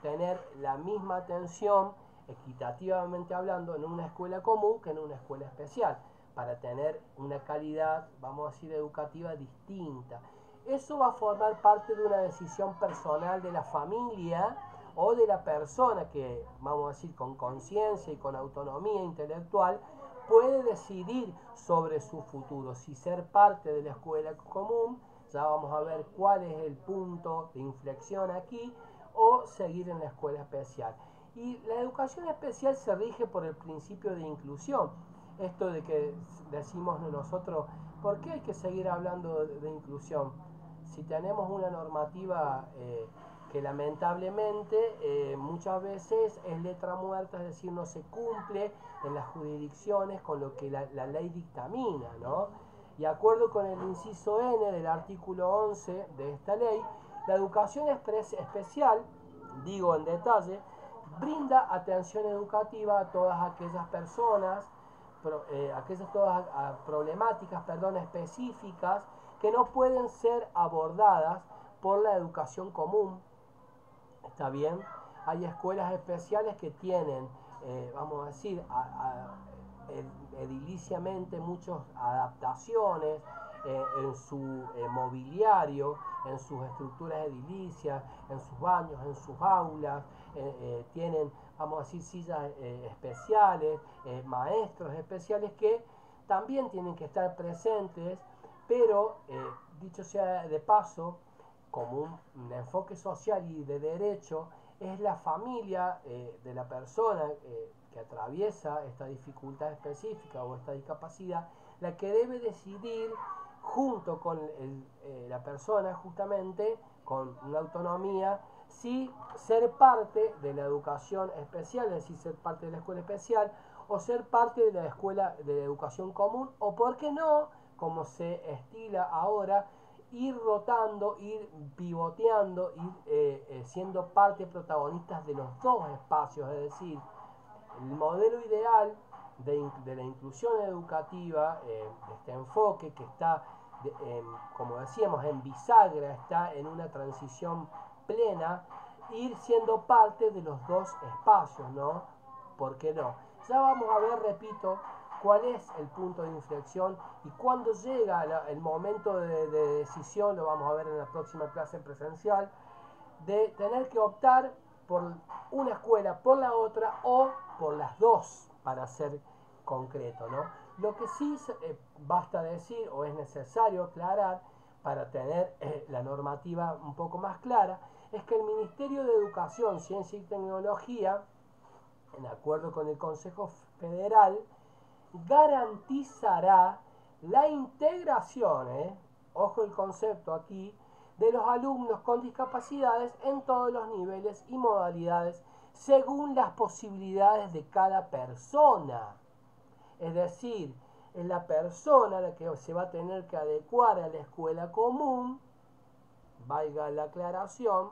tener la misma atención equitativamente hablando, en una escuela común que en una escuela especial, para tener una calidad, vamos a decir, educativa distinta. Eso va a formar parte de una decisión personal de la familia o de la persona que, vamos a decir, con conciencia y con autonomía intelectual, puede decidir sobre su futuro, si ser parte de la escuela común, ya vamos a ver cuál es el punto de inflexión aquí, o seguir en la escuela especial. Y la educación especial se rige por el principio de inclusión. Esto de que decimos nosotros, ¿por qué hay que seguir hablando de inclusión? Si tenemos una normativa que lamentablemente muchas veces es letra muerta, es decir, no se cumple en las jurisdicciones con lo que la ley dictamina, ¿no? Y de acuerdo con el inciso N del artículo 11 de esta ley, la educación especial, digo en detalle, brinda atención educativa a todas aquellas personas, aquellas todas problemáticas, específicas que no pueden ser abordadas por la educación común. ¿Está bien? Hay escuelas especiales que tienen, vamos a decir, ediliciamente muchas adaptaciones en su mobiliario, en sus estructuras edilicias, en sus baños, en sus aulas, tienen, vamos a decir, sillas especiales, maestros especiales que también tienen que estar presentes, pero dicho sea de paso, como un enfoque social y de derecho, es la familia de la persona que atraviesa esta dificultad específica o esta discapacidad, la que debe decidir junto con la persona, justamente con una autonomía, si ser parte de la educación especial, es decir, ser parte de la escuela especial, o ser parte de la escuela de la educación común, o por qué no, como se estila ahora, ir rotando, ir pivoteando, ir siendo parte protagonistas de los dos espacios, es decir, el modelo ideal de la inclusión educativa, de este enfoque que está, como decíamos, en bisagra, está en una transición plena, ir siendo parte de los dos espacios, ¿no? ¿Por qué no? Ya vamos a ver, repito, cuál es el punto de inflexión y cuando llega el momento de decisión, lo vamos a ver en la próxima clase presencial, de tener que optar por una escuela, por la otra o por las dos, para ser concreto, ¿no? Lo que sí basta decir o es necesario aclarar para tener la normativa un poco más clara, es que el Ministerio de Educación, Ciencia y Tecnología, en acuerdo con el Consejo Federal, garantizará la integración, ojo el concepto aquí, de los alumnos con discapacidades en todos los niveles y modalidades según las posibilidades de cada persona. Es decir, es la persona la que se va a tener que adecuar a la escuela común, valga la aclaración,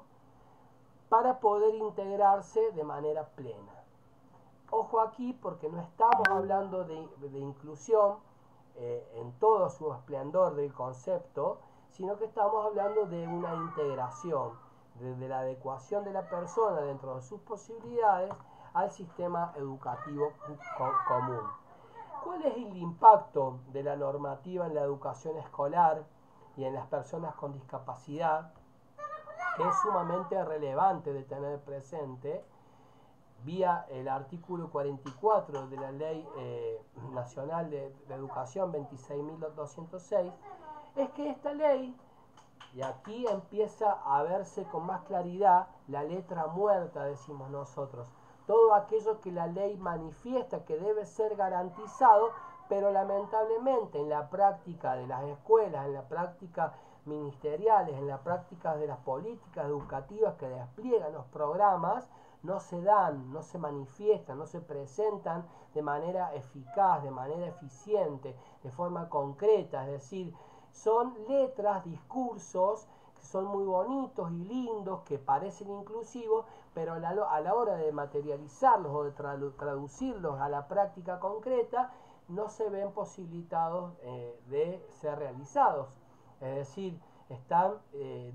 para poder integrarse de manera plena. Ojo aquí porque no estamos hablando de inclusión en todo su esplendor del concepto, sino que estamos hablando de una integración, de la adecuación de la persona dentro de sus posibilidades al sistema educativo común. ¿Cuál es el impacto de la normativa en la educación escolar y en las personas con discapacidad? Que es sumamente relevante de tener presente, vía el artículo 44 de la Ley Nacional de Educación 26.206, es que esta ley, y aquí empieza a verse con más claridad la letra muerta, decimos nosotros, todo aquello que la ley manifiesta que debe ser garantizado, pero lamentablemente en la práctica de las escuelas, en la práctica ministeriales, en la práctica de las políticas educativas que despliegan los programas, no se dan, no se manifiestan, no se presentan de manera eficaz, de manera eficiente, de forma concreta, es decir, son letras, discursos que son muy bonitos y lindos, que parecen inclusivos, pero a la hora de materializarlos o de traducirlos a la práctica concreta, no se ven posibilitados de ser realizados. Es decir, están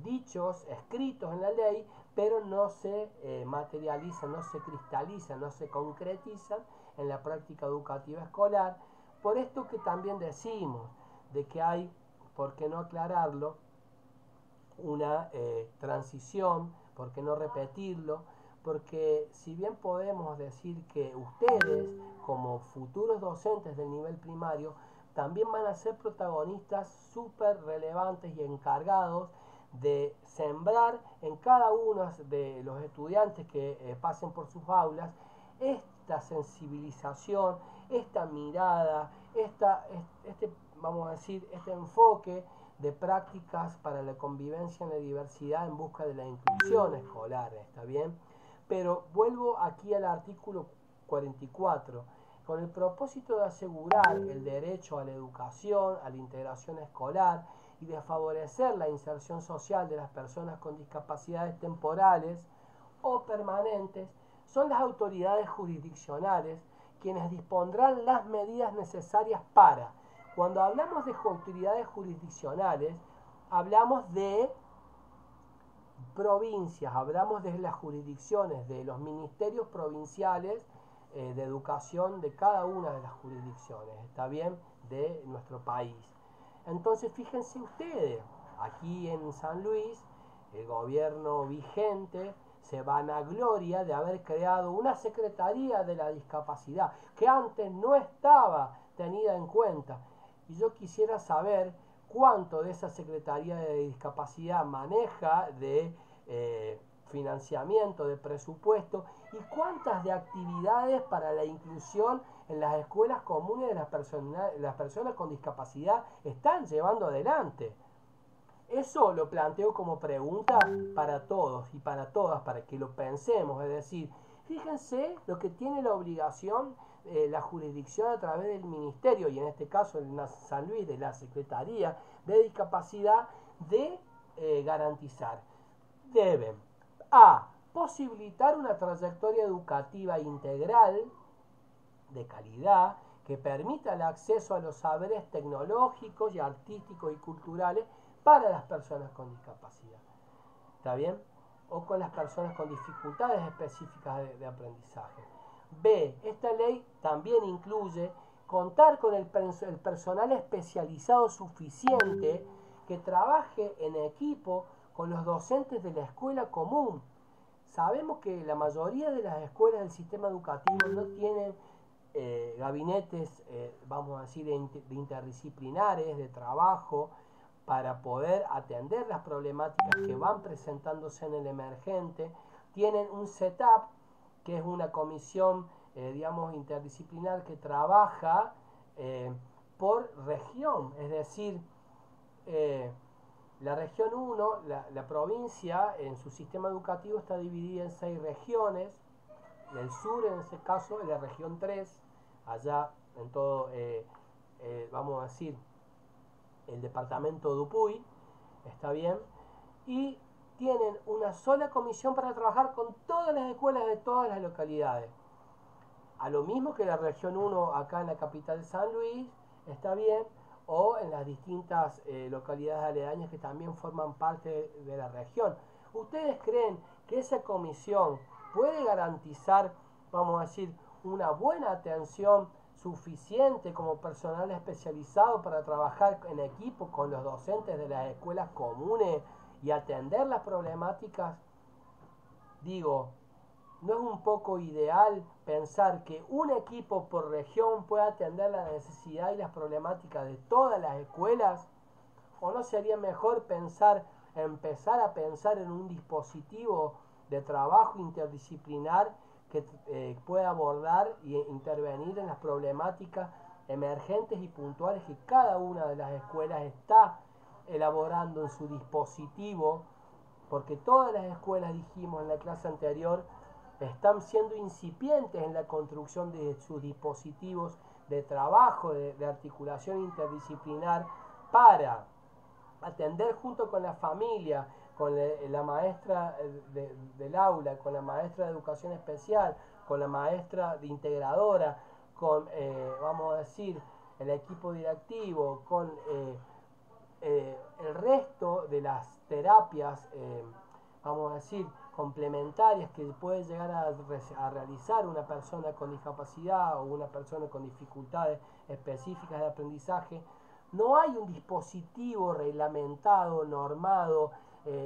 dichos, escritos en la ley, pero no se materializan, no se cristalizan, no se concretizan en la práctica educativa escolar. Por esto que también decimos de que hay, por qué no aclararlo, una transición, por qué no repetirlo, porque si bien podemos decir que ustedes, como futuros docentes del nivel primario, también van a ser protagonistas súper relevantes y encargados de sembrar en cada uno de los estudiantes que pasen por sus aulas esta sensibilización, esta mirada, vamos a decir, este enfoque de prácticas para la convivencia en la diversidad en busca de la inclusión escolar, ¿está bien? Pero vuelvo aquí al artículo 44, con el propósito de asegurar el derecho a la educación, a la integración escolar y de favorecer la inserción social de las personas con discapacidades temporales o permanentes, son las autoridades jurisdiccionales quienes dispondrán las medidas necesarias para. Cuando hablamos de autoridades jurisdiccionales, hablamos de provincias, hablamos de las jurisdicciones, de los ministerios provinciales de educación de cada una de las jurisdicciones, ¿está bien? De nuestro país. Entonces, fíjense ustedes, aquí en San Luis, el gobierno vigente se vanagloria de haber creado una Secretaría de la Discapacidad que antes no estaba tenida en cuenta. Y yo quisiera saber cuánto de esa Secretaría de Discapacidad maneja de financiamiento, de presupuesto, y cuántas de actividades para la inclusión en las escuelas comunes de las personas con discapacidad están llevando adelante. Eso lo planteo como pregunta para todos y para todas, para que lo pensemos. Es decir, fíjense lo que tiene la obligación la jurisdicción a través del ministerio, y en este caso en San Luis de la Secretaría de Discapacidad, de garantizar. Deben a posibilitar una trayectoria educativa integral de calidad que permita el acceso a los saberes tecnológicos y artísticos y culturales para las personas con discapacidad. ¿Está bien? O con las personas con dificultades específicas de aprendizaje. B. Esta ley también incluye contar con el personal especializado suficiente que trabaje en equipo con los docentes de la escuela común. Sabemos que la mayoría de las escuelas del sistema educativo no tienen gabinetes, vamos a decir, interdisciplinares de trabajo para poder atender las problemáticas que van presentándose en el emergente. Tienen un setup que es una comisión, digamos, interdisciplinar que trabaja por región, es decir, la región 1, la provincia, en su sistema educativo está dividida en 6 regiones. El sur, en ese caso, es la región 3, allá en todo, vamos a decir, el departamento de Dupuy, está bien, y tienen una sola comisión para trabajar con todas las escuelas de todas las localidades. A lo mismo que la región 1 acá en la capital de San Luis, está bien, o en las distintas localidades aledañas que también forman parte de la región. ¿Ustedes creen que esa comisión puede garantizar, vamos a decir, una buena atención suficiente como personal especializado para trabajar en equipo con los docentes de las escuelas comunes y atender las problemáticas? Digo, ¿no es un poco ideal pensar que un equipo por región pueda atender la necesidad y las problemáticas de todas las escuelas? ¿O no sería mejor empezar a pensar en un dispositivo de trabajo interdisciplinar que pueda abordar e intervenir en las problemáticas emergentes y puntuales que cada una de las escuelas está elaborando en su dispositivo? Porque todas las escuelas, dijimos en la clase anterior, están siendo incipientes en la construcción de sus dispositivos de trabajo, de articulación interdisciplinar, para atender junto con la familia, con la maestra del aula, con la maestra de educación especial, con la maestra de integradora, con, vamos a decir, el equipo directivo, con el resto de las terapias, vamos a decir, complementarias que puede llegar a realizar una persona con discapacidad o una persona con dificultades específicas de aprendizaje, no hay un dispositivo reglamentado, normado,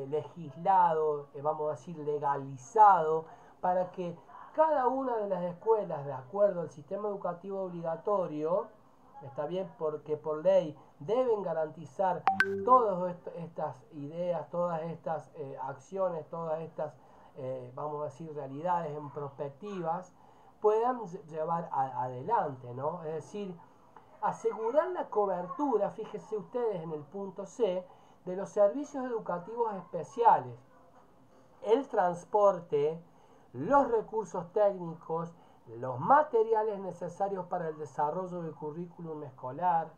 legislado, vamos a decir, legalizado, para que cada una de las escuelas, de acuerdo al sistema educativo obligatorio, está bien, porque por ley deben garantizar todas estas ideas, todas estas acciones, todas estas, vamos a decir, realidades en perspectivas, puedan llevar adelante, ¿no? Es decir, asegurar la cobertura, fíjense ustedes en el punto C, de los servicios educativos especiales, el transporte, los recursos técnicos, los materiales necesarios para el desarrollo del currículum escolar,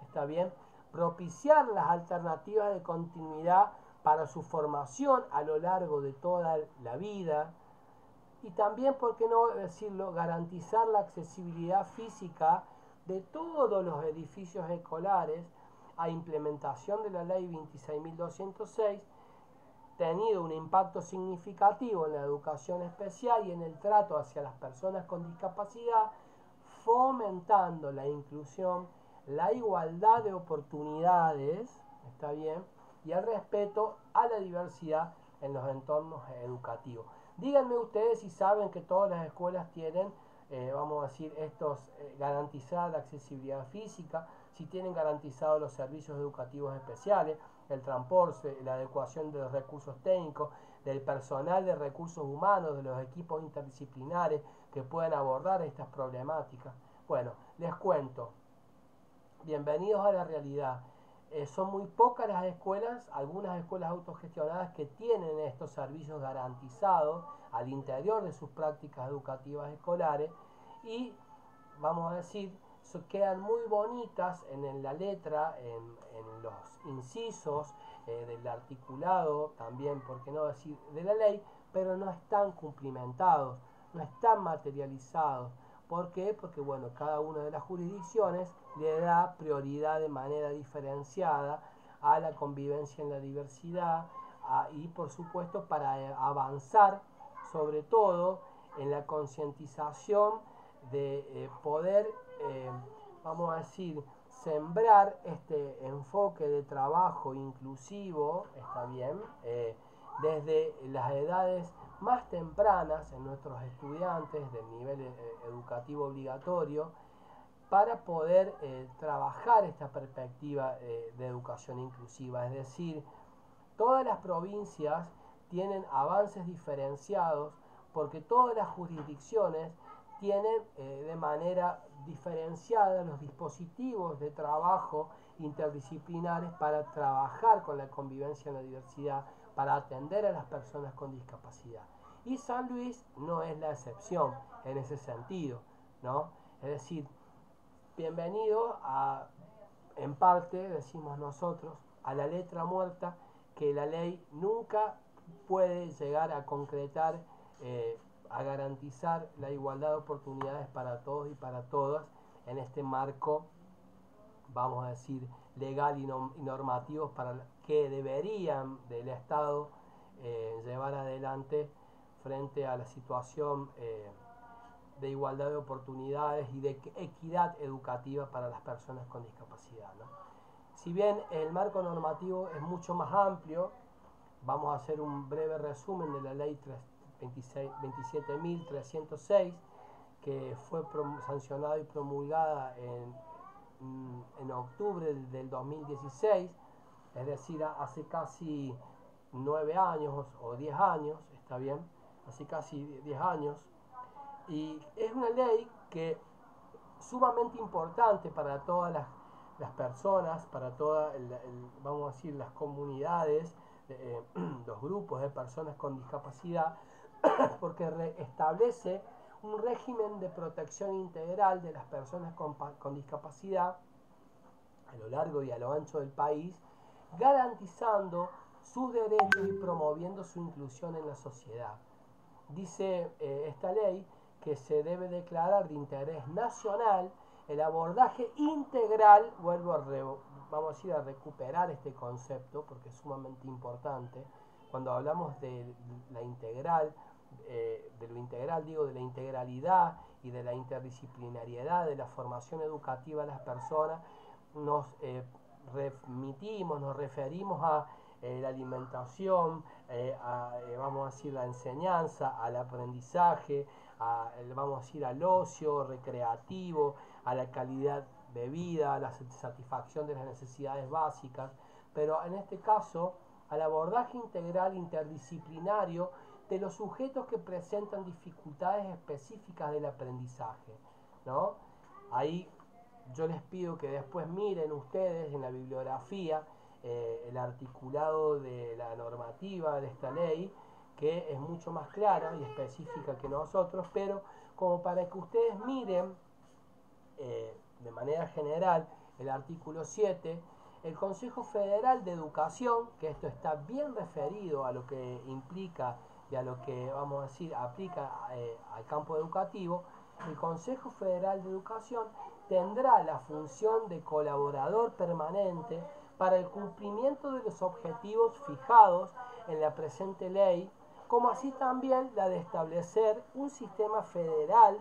¿está bien? Propiciar las alternativas de continuidad para su formación a lo largo de toda la vida y también, por qué no decirlo, garantizar la accesibilidad física de todos los edificios escolares a implementación de la ley 26.206, tenido un impacto significativo en la educación especial y en el trato hacia las personas con discapacidad, fomentando la inclusión, la igualdad de oportunidades, ¿está bien? Y el respeto a la diversidad en los entornos educativos. Díganme ustedes si saben que todas las escuelas tienen, vamos a decir, garantizada la accesibilidad física, si tienen garantizados los servicios educativos especiales, el transporte, la adecuación de los recursos técnicos, del personal de recursos humanos, de los equipos interdisciplinares que puedan abordar estas problemáticas. Bueno, les cuento. Bienvenidos a la realidad. Son muy pocas las escuelas, algunas escuelas autogestionadas que tienen estos servicios garantizados al interior de sus prácticas educativas escolares y, vamos a decir, quedan muy bonitas en la letra, en los incisos del articulado, también, por qué no decir, de la ley, pero no están cumplimentados, no están materializados. ¿Por qué? Porque, bueno, cada una de las jurisdicciones le da prioridad de manera diferenciada a la convivencia en la diversidad y, por supuesto, para avanzar, sobre todo, en la concientización de poder, vamos a decir, sembrar este enfoque de trabajo inclusivo, está bien, desde las edades más tempranas en nuestros estudiantes del nivel educativo obligatorio, para poder trabajar esta perspectiva de educación inclusiva. Es decir, todas las provincias tienen avances diferenciados porque todas las jurisdicciones tienen de manera diferenciada los dispositivos de trabajo interdisciplinares para trabajar con la convivencia en la diversidad, para atender a las personas con discapacidad. Y San Luis no es la excepción en ese sentido, ¿no? Es decir, bienvenido a, en parte, decimos nosotros, a la letra muerta que la ley nunca puede llegar a concretar, a garantizar la igualdad de oportunidades para todos y para todas en este marco, vamos a decir, legal y normativos para que deberían del Estado llevar adelante frente a la situación de igualdad de oportunidades y de equidad educativa para las personas con discapacidad, ¿no? Si bien el marco normativo es mucho más amplio, vamos a hacer un breve resumen de la ley 27.306, que fue sancionada y promulgada en octubre del 2016, es decir, hace casi 9 años o 10 años, está bien, hace casi 10 años, y es una ley que sumamente importante para todas las personas, para todas, vamos a decir, las comunidades, los grupos de personas con discapacidad, porque establece un régimen de protección integral de las personas con discapacidad a lo largo y a lo ancho del país, garantizando sus derechos y promoviendo su inclusión en la sociedad. Dice esta ley que se debe declarar de interés nacional el abordaje integral, vuelvo a vamos a decir, a recuperar este concepto porque es sumamente importante. Cuando hablamos de la integral, de lo integral, digo, de la integralidad y de la interdisciplinariedad de la formación educativa de las personas, nos nos referimos a la alimentación, vamos a decir, la enseñanza, al aprendizaje, vamos a decir, al ocio recreativo, a la calidad de vida, a la satisfacción de las necesidades básicas, pero en este caso al abordaje integral interdisciplinario de los sujetos que presentan dificultades específicas del aprendizaje, ¿no? Ahí yo les pido que después miren ustedes en la bibliografía el articulado de la normativa de esta ley, que es mucho más clara y específica que nosotros, pero como para que ustedes miren de manera general el artículo 7, el Consejo Federal de Educación, que esto está bien referido a lo que implica y a lo que, vamos a decir, aplica al campo educativo, el Consejo Federal de Educación tendrá la función de colaborador permanente para el cumplimiento de los objetivos fijados en la presente ley, como así también la de establecer un sistema federal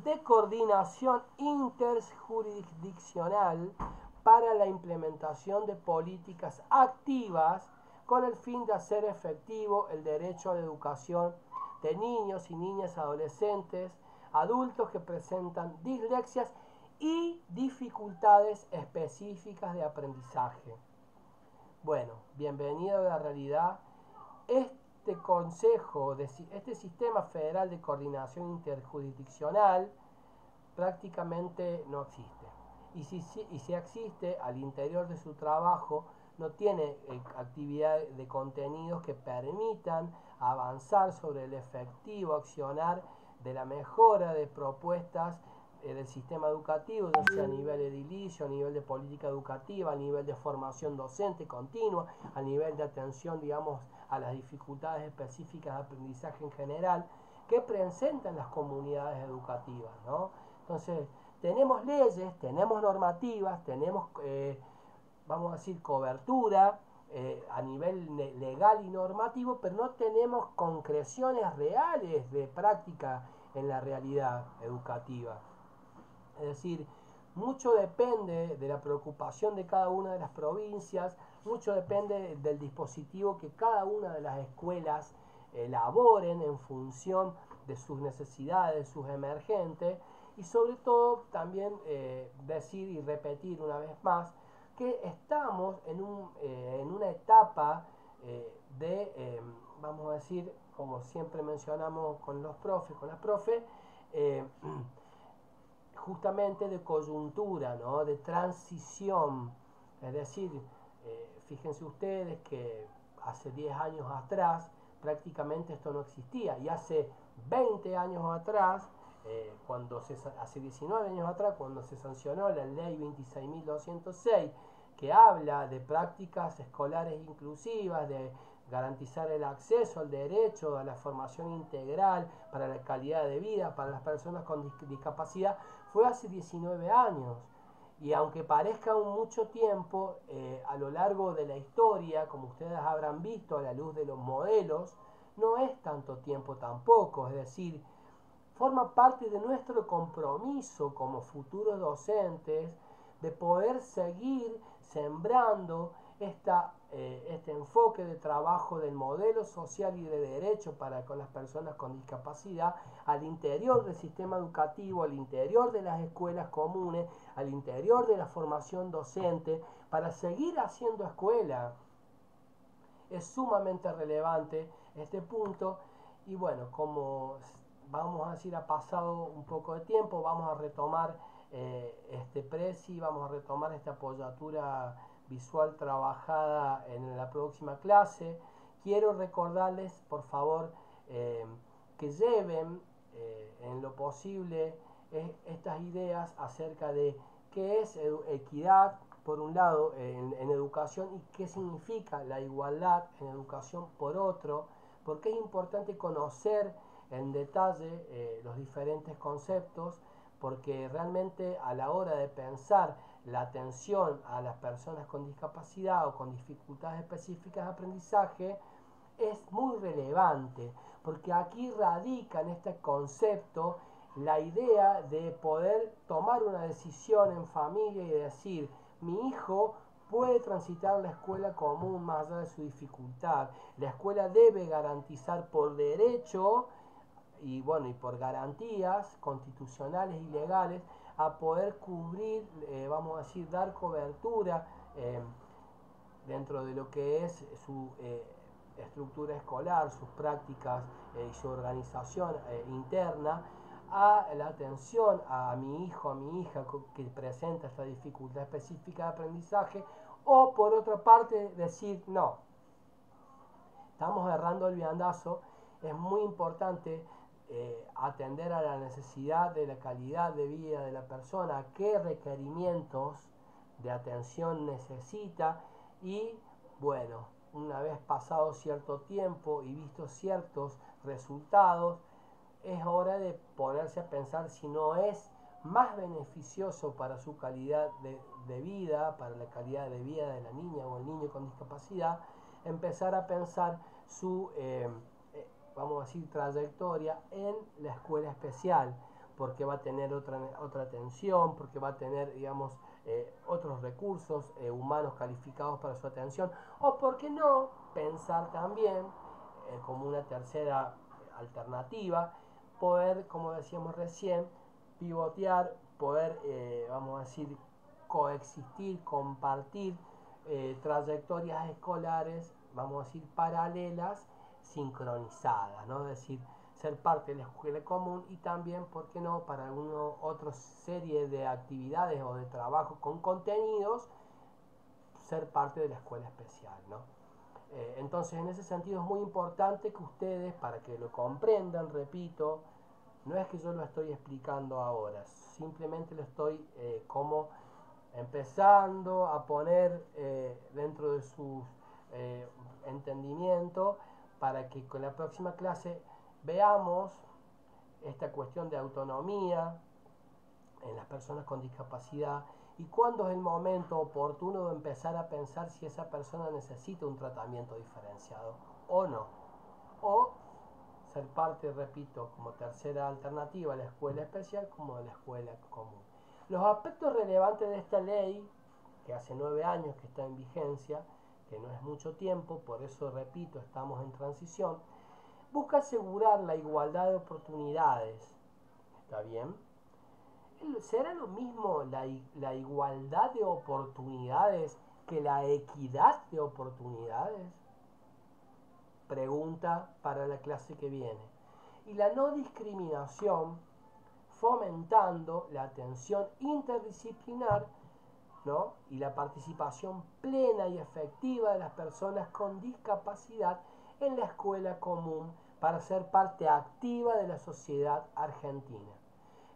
de coordinación interjurisdiccional para la implementación de políticas activas con el fin de hacer efectivo el derecho a la educación de niños y niñas, adolescentes, adultos que presentan dislexias y dificultades específicas de aprendizaje. Bueno, bienvenido a la realidad. Este consejo, este sistema federal de coordinación interjurisdiccional prácticamente no existe. Y si existe, al interior de su trabajo no tiene actividad de contenidos que permitan avanzar sobre el efectivo accionar de la mejora de propuestas del sistema educativo, ya sea a nivel edilicio, a nivel de política educativa, a nivel de formación docente continua, a nivel de atención, digamos, a las dificultades específicas de aprendizaje en general que presentan las comunidades educativas, ¿no? Entonces, tenemos leyes, tenemos normativas, tenemos, vamos a decir, cobertura a nivel legal y normativo, pero no tenemos concreciones reales de práctica en la realidad educativa. Es decir, mucho depende de la preocupación de cada una de las provincias, mucho depende del dispositivo que cada una de las escuelas elaboren en función de sus necesidades, sus emergentes, y sobre todo también decir y repetir una vez más que estamos en una etapa vamos a decir, como siempre mencionamos con los profes, con las profes, justamente de coyuntura, ¿no? De transición. Es decir, fíjense ustedes que hace 10 años atrás prácticamente esto no existía, y hace 20 años atrás, hace 19 años atrás, cuando se sancionó la ley 26.206, que habla de prácticas escolares inclusivas, de garantizar el acceso al derecho a la formación integral para la calidad de vida para las personas con discapacidad, fue hace 19 años. Y aunque parezca un mucho tiempo, a lo largo de la historia, como ustedes habrán visto a la luz de los modelos, no es tanto tiempo tampoco. Es decir, forma parte de nuestro compromiso como futuros docentes de poder seguir sembrando este enfoque de trabajo del modelo social y de derecho para con las personas con discapacidad al interior del sistema educativo, al interior de las escuelas comunes, al interior de la formación docente, para seguir haciendo escuela. Es sumamente relevante este punto, y bueno, como vamos a decir, ha pasado un poco de tiempo, vamos a retomar este presi, vamos a retomar esta apoyatura visual trabajada en la próxima clase. Quiero recordarles, por favor, que lleven en lo posible estas ideas acerca de qué es equidad, por un lado, en educación, y qué significa la igualdad en educación, por otro, porque es importante conocer en detalle los diferentes conceptos, porque realmente a la hora de pensar la atención a las personas con discapacidad o con dificultades específicas de aprendizaje es muy relevante, porque aquí radica en este concepto la idea de poder tomar una decisión en familia y decir, mi hijo puede transitar la escuela común más allá de su dificultad. La escuela debe garantizar por derecho y bueno, y por garantías constitucionales y legales a poder cubrir, vamos a decir, dar cobertura dentro de lo que es su estructura escolar, sus prácticas y su organización interna, a la atención a mi hijo, a mi hija que presenta esta dificultad específica de aprendizaje, o por otra parte decir, no, estamos errando el viandazo, es muy importante atender a la necesidad de la calidad de vida de la persona, qué requerimientos de atención necesita y bueno, una vez pasado cierto tiempo y visto ciertos resultados, es hora de ponerse a pensar si no es más beneficioso para su calidad de vida, para la calidad de vida de la niña o el niño con discapacidad, empezar a pensar su, vamos a decir, trayectoria en la escuela especial, porque va a tener otra atención, porque va a tener, digamos, otros recursos humanos calificados para su atención, o por qué no pensar también como una tercera alternativa, poder, como decíamos recién, pivotear, poder, vamos a decir, coexistir, compartir trayectorias escolares, vamos a decir, paralelas, sincronizadas, ¿no? Es decir, ser parte de la escuela común y también, ¿por qué no?, para alguna otra serie de actividades o de trabajo con contenidos, ser parte de la escuela especial, ¿no? Entonces, en ese sentido es muy importante que ustedes, para que lo comprendan, repito, no es que yo lo estoy explicando ahora, simplemente lo estoy como empezando a poner dentro de su entendimiento para que con la próxima clase veamos esta cuestión de autonomía en las personas con discapacidad y cuándo es el momento oportuno de empezar a pensar si esa persona necesita un tratamiento diferenciado o no. O ser parte, repito, como tercera alternativa a la escuela especial como a la escuela común. Los aspectos relevantes de esta ley, que hace 9 años que está en vigencia, que no es mucho tiempo, por eso repito, estamos en transición, busca asegurar la igualdad de oportunidades. ¿Está bien? ¿Será lo mismo la igualdad de oportunidades que la equidad de oportunidades? Pregunta para la clase que viene. Y la no discriminación, fomentando la atención interdisciplinar, ¿no?, y la participación plena y efectiva de las personas con discapacidad en la escuela común para ser parte activa de la sociedad argentina.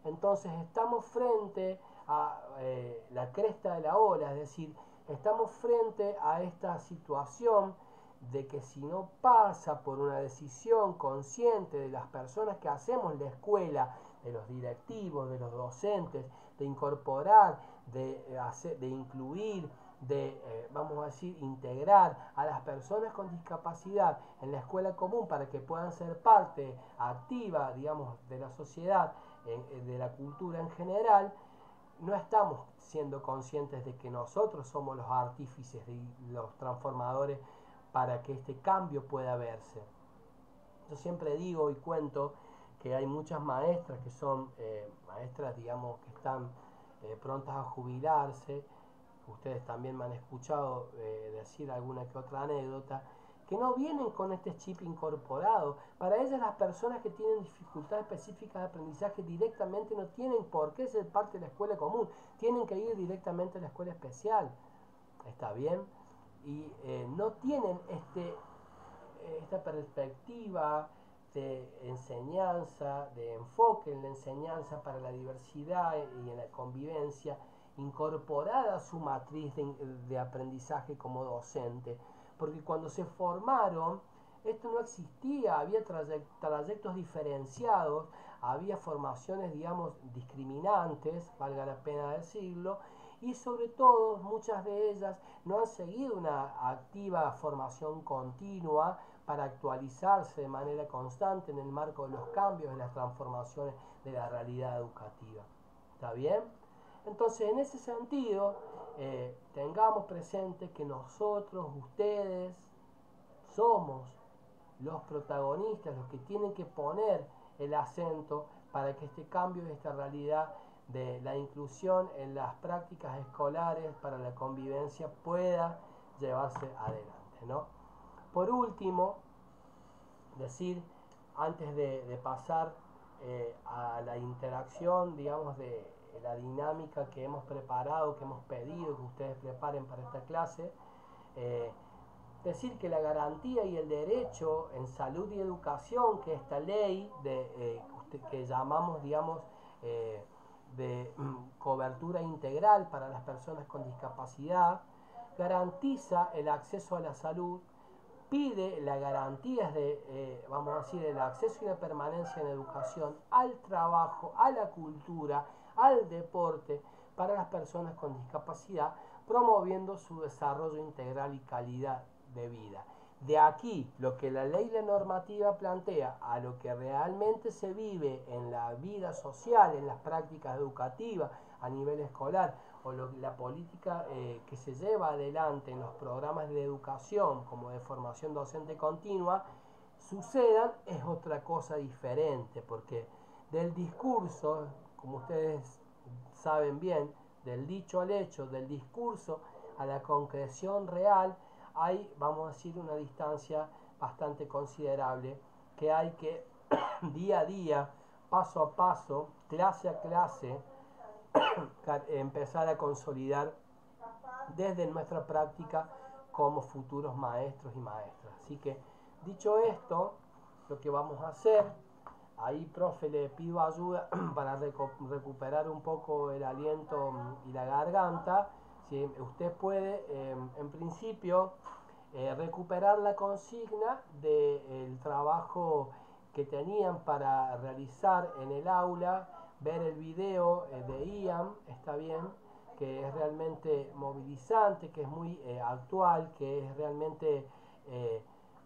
Entonces estamos frente a la cresta de la ola, es decir, estamos frente a esta situación de que si no pasa por una decisión consciente de las personas que hacemos la escuela, de los directivos, de los docentes, de incorporar, de incluir, vamos a decir, integrar a las personas con discapacidad en la escuela común para que puedan ser parte activa, digamos, de la sociedad, de la cultura en general, no estamos siendo conscientes de que nosotros somos los artífices y los transformadores para que este cambio pueda verse. Yo siempre digo y cuento que hay muchas maestras que son maestras, digamos, que están prontas a jubilarse. Ustedes también me han escuchado decir alguna que otra anécdota, que no vienen con este chip incorporado. Para ellas las personas que tienen dificultades específicas de aprendizaje directamente no tienen por qué ser parte de la escuela común, tienen que ir directamente a la escuela especial. ¿Está bien? Y no tienen esta perspectiva de enseñanza, de enfoque en la enseñanza para la diversidad y en la convivencia, incorporada a su matriz de aprendizaje como docente. Porque cuando se formaron, esto no existía, había trayectos diferenciados, había formaciones, digamos, discriminantes, valga la pena decirlo, y sobre todo muchas de ellas no han seguido una activa formación continua para actualizarse de manera constante en el marco de los cambios y las transformaciones de la realidad educativa. ¿Está bien? Entonces, en ese sentido, tengamos presente que nosotros, ustedes, somos los protagonistas, los que tienen que poner el acento para que este cambio de esta realidad de la inclusión en las prácticas escolares para la convivencia pueda llevarse adelante, ¿no? Por último, decir, antes de pasar a la interacción, digamos, de la dinámica que hemos preparado, que hemos pedido que ustedes preparen para esta clase, decir que la garantía y el derecho en salud y educación, que esta ley que llamamos, digamos, de cobertura integral para las personas con discapacidad, garantiza el acceso a la salud, pide las garantías de, vamos a decir, el acceso y la permanencia en educación, al trabajo, a la cultura, al deporte para las personas con discapacidad, promoviendo su desarrollo integral y calidad de vida. De aquí lo que la ley y la normativa plantea a lo que realmente se vive en la vida social, en las prácticas educativas a nivel escolar, o la política que se lleva adelante en los programas de educación como de formación docente continua, sucedan, es otra cosa diferente, porque del discurso, como ustedes saben bien, del dicho al hecho, del discurso a la concreción real, hay, vamos a decir, una distancia bastante considerable que hay que día a día, paso a paso, clase a clase, empezar a consolidar desde nuestra práctica como futuros maestros y maestras. Así que, dicho esto, lo que vamos a hacer, ahí, profe, le pido ayuda para recuperar un poco el aliento y la garganta. Si usted puede, en principio, recuperar la consigna del trabajo que tenían para realizar en el aula, ver el video de Ian, está bien, que es realmente movilizante, que es muy actual, que es realmente,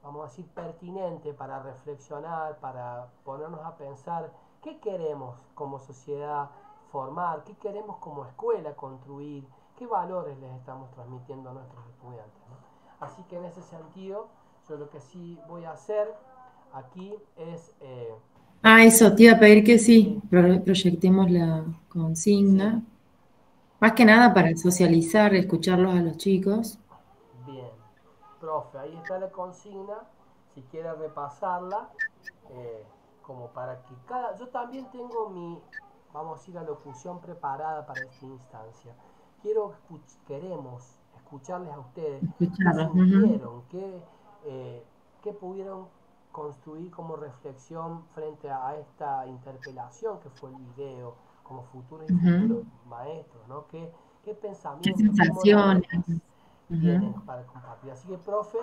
vamos a decir, pertinente para reflexionar, para ponernos a pensar qué queremos como sociedad formar, qué queremos como escuela construir, qué valores les estamos transmitiendo a nuestros estudiantes, ¿no? Así que en ese sentido, yo lo que sí voy a hacer aquí es... Eso, te iba a pedir que sí, sí, proyectemos la sí, consigna. Más que bueno, nada para socializar, escucharlos a los chicos. bien. Profe, ahí está la consigna, si quiere repasarla, eh, como para que cada... Yo también tengo mi, vamos a decir, la locución preparada para esta instancia. Queremos escucharles a ustedes qué Escucharlos. Ujú. sintieron, qué pudieron construir como reflexión frente a esta interpelación que fue el video, como futuros y futuros Ujú. maestros, ¿no? ¿Qué ¿Qué pensamientos, qué sensaciones? moralejas Ujú. tienen para compartir? Así que, profe,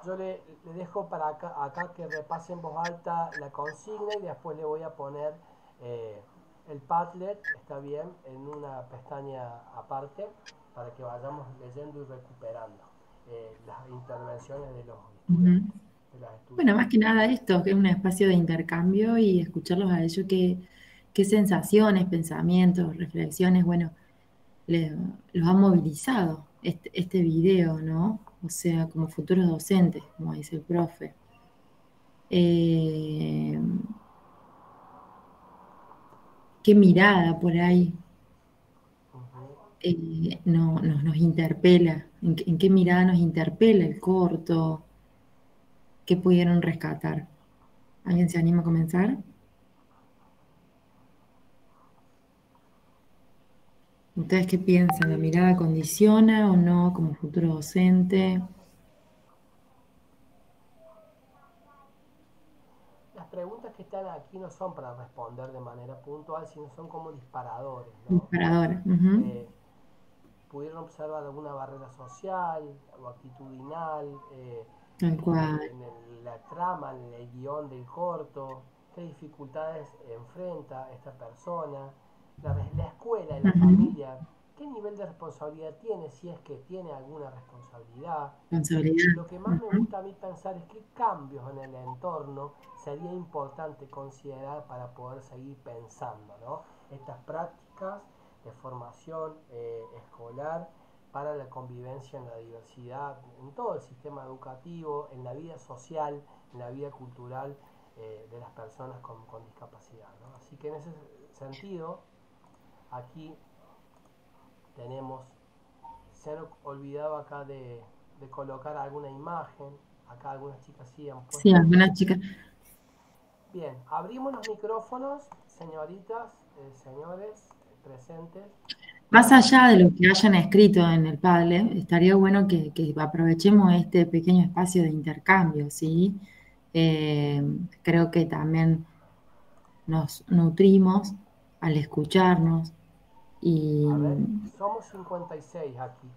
yo le dejo para acá que repase en voz alta la consigna y después le voy a poner eh, el Padlet, está bien, en una pestaña aparte para que vayamos leyendo y recuperando las intervenciones de los Ujú. estudiantes, de las Bueno, estudiantes. más que nada esto, que es un espacio de intercambio y escucharlos a ellos, qué sensaciones, pensamientos, reflexiones, bueno, los ha movilizado este video, ¿no? O sea, como futuros docentes, como dice el profe. Eh, qué mirada por ahí Ujú. nos interpela, en qué mirada nos interpela el corto, qué pudieron rescatar. ¿Alguien se anima a comenzar? ¿Ustedes qué piensan? ¿La mirada condiciona o no como futuro docente? Las preguntas que están aquí no son para responder de manera puntual, sino son como disparadores, ¿no? Disparadora. Ujú. Eh, ¿Pudieron observar alguna barrera social o actitudinal Tal cual. la trama, en el guión del corto? ¿Qué dificultades enfrenta esta persona? La escuela y la Ujú. familia, qué nivel de responsabilidad tiene, si es que tiene alguna responsabilidad. Responsabilidad. Lo que más me gusta a mí pensar es qué cambios en el entorno sería importante considerar para poder seguir pensando, ¿no? Estas prácticas de formación escolar para la convivencia en la diversidad, en todo el sistema educativo, en la vida social, en la vida cultural de las personas con discapacidad, ¿no? Así que en ese sentido, aquí tenemos, se han olvidado acá de colocar alguna imagen, acá algunas chicas sí han Sí, puesto. algunas chicas. Bien, abrimos los micrófonos, señoritas, señores presentes. Más allá de lo que hayan escrito en el Padlet, estaría bueno que aprovechemos este pequeño espacio de intercambio, ¿sí? Creo que también nos nutrimos al escucharnos y, A ver, somos 56 aquí.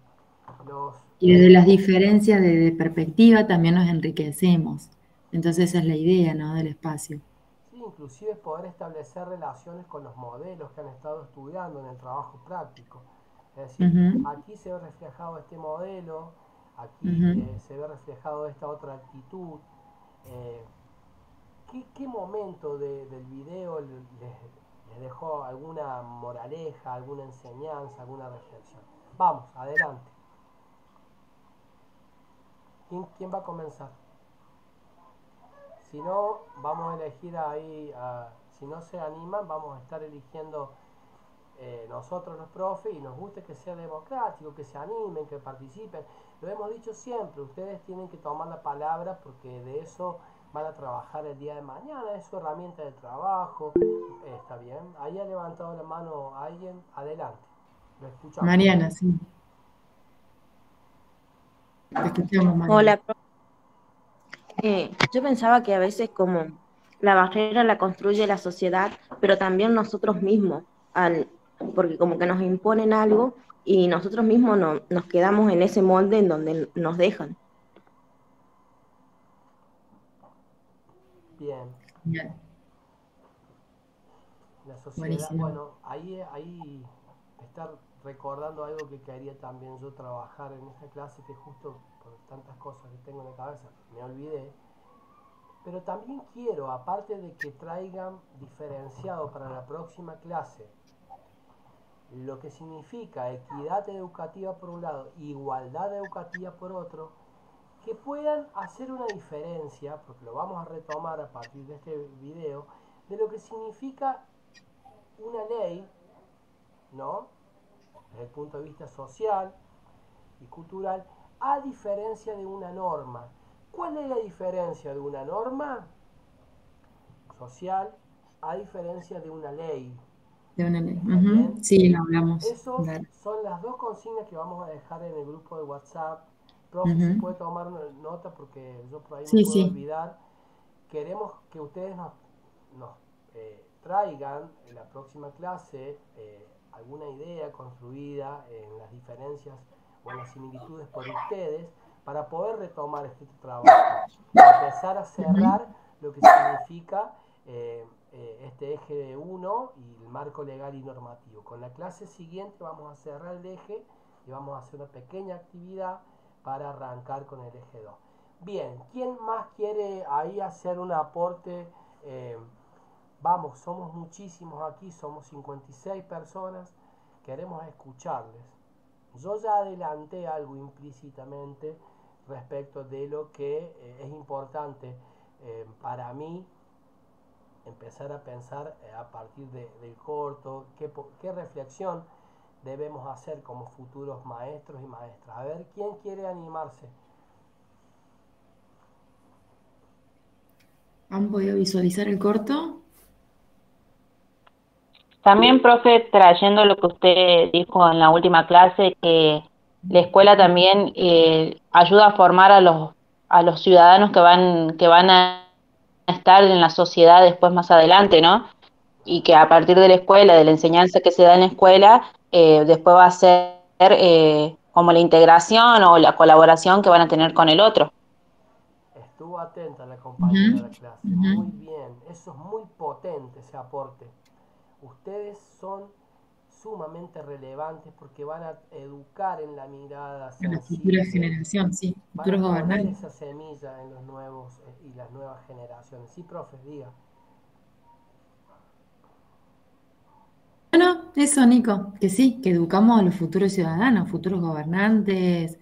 Los, y desde las diferencias de perspectiva también nos enriquecemos. Entonces esa es la idea, ¿no? Del espacio. sí, inclusive poder establecer relaciones con los modelos que han estado estudiando en el trabajo práctico. Es decir, Ujú, aquí se ve reflejado este modelo, aquí ujú. se ve reflejado esta otra actitud. Eh, ¿Qué momento del video les dejó alguna moraleja, alguna enseñanza, alguna reflexión? Vamos, adelante. ¿Quién va a comenzar? Si no, vamos a elegir ahí, si no se animan, vamos a estar eligiendo nosotros los profes y nos gusta que sea democrático, que se animen, que participen. Lo hemos dicho siempre, ustedes tienen que tomar la palabra porque de eso van a trabajar el día de mañana, es su herramienta de trabajo. Está bien, ahí ha levantado la mano alguien, adelante, lo escuchamos. Mariana, sí, te escuchamos, Mariana. Hola, yo pensaba que a veces como la barrera la construye la sociedad, pero también nosotros mismos, porque como que nos imponen algo y nosotros mismos nos quedamos en ese molde en donde nos dejan. Bien, Bien, la sociedad, buenísimo. bueno, ahí estar recordando algo que quería también yo trabajar en esta clase, que justo por tantas cosas que tengo en la cabeza me olvidé, pero también quiero, aparte de que traigan diferenciado para la próxima clase lo que significa equidad educativa por un lado, igualdad educativa por otro, que puedan hacer una diferencia, porque lo vamos a retomar a partir de este video, de lo que significa una ley, ¿no? Desde el punto de vista social y cultural, a diferencia de una norma. ¿Cuál es la diferencia de una norma social a diferencia de una ley? De una ley. ¿Está bien? Ujú, sí, lo hablamos. Esos Dale. son las dos consignas que vamos a dejar en el grupo de WhatsApp. Profe, si Ujú. puede tomar nota porque yo por ahí me Sí, puedo sí. olvidar. Queremos que ustedes nos traigan en la próxima clase alguna idea construida en las diferencias o en las similitudes por ustedes para poder retomar este trabajo y empezar a Ujú. cerrar lo que significa este eje de 1 y el marco legal y normativo. Con la clase siguiente vamos a cerrar el eje y vamos a hacer una pequeña actividad para arrancar con el eje 2. Bien, ¿quién más quiere ahí hacer un aporte? Eh, Vamos, somos muchísimos aquí, somos 56 personas, queremos escucharles. Yo ya adelanté algo implícitamente respecto de lo que es importante para mí empezar a pensar a partir del corto, qué reflexión debemos hacer como futuros maestros y maestras. A ver, ¿quién quiere animarse? ¿Han podido visualizar el corto? También, profe, trayendo lo que usted dijo en la última clase, que la escuela también ayuda a formar a los ciudadanos que van a estar en la sociedad después más adelante, ¿no? Y que a partir de la escuela, de la enseñanza que se da en la escuela, después va a ser como la integración o la colaboración que van a tener con el otro. Estuvo atenta la Ujú, compañera de la clase, ujú. muy bien, eso es muy potente ese aporte. Ustedes sumamente relevantes porque van a educar en la mirada A la futura sensible, generación, sí, van a futuros poner gobernantes. esa semilla en los nuevos y las nuevas generaciones. Sí, profe, diga. Bueno, eso, Nico, que sí, que educamos a los futuros ciudadanos, futuros gobernantes,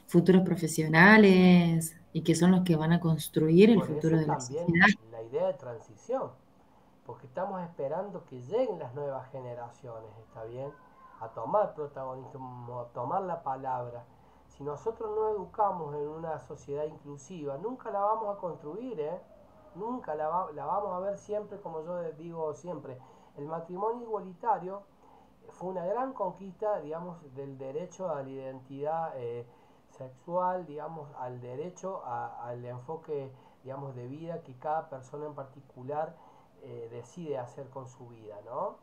futuros profesionales, y que son los que van a construir el Por futuro eso de la también sociedad. la idea de transición, porque estamos esperando que lleguen las nuevas generaciones, ¿está bien? A tomar protagonismo, a tomar la palabra. Si nosotros no educamos en una sociedad inclusiva, nunca la vamos a construir, ¿eh? Nunca la vamos a ver siempre, como yo digo siempre. El matrimonio igualitario fue una gran conquista, digamos, del derecho a la identidad sexual, digamos, al derecho al enfoque, digamos, de vida que cada persona en particular decide hacer con su vida, ¿no?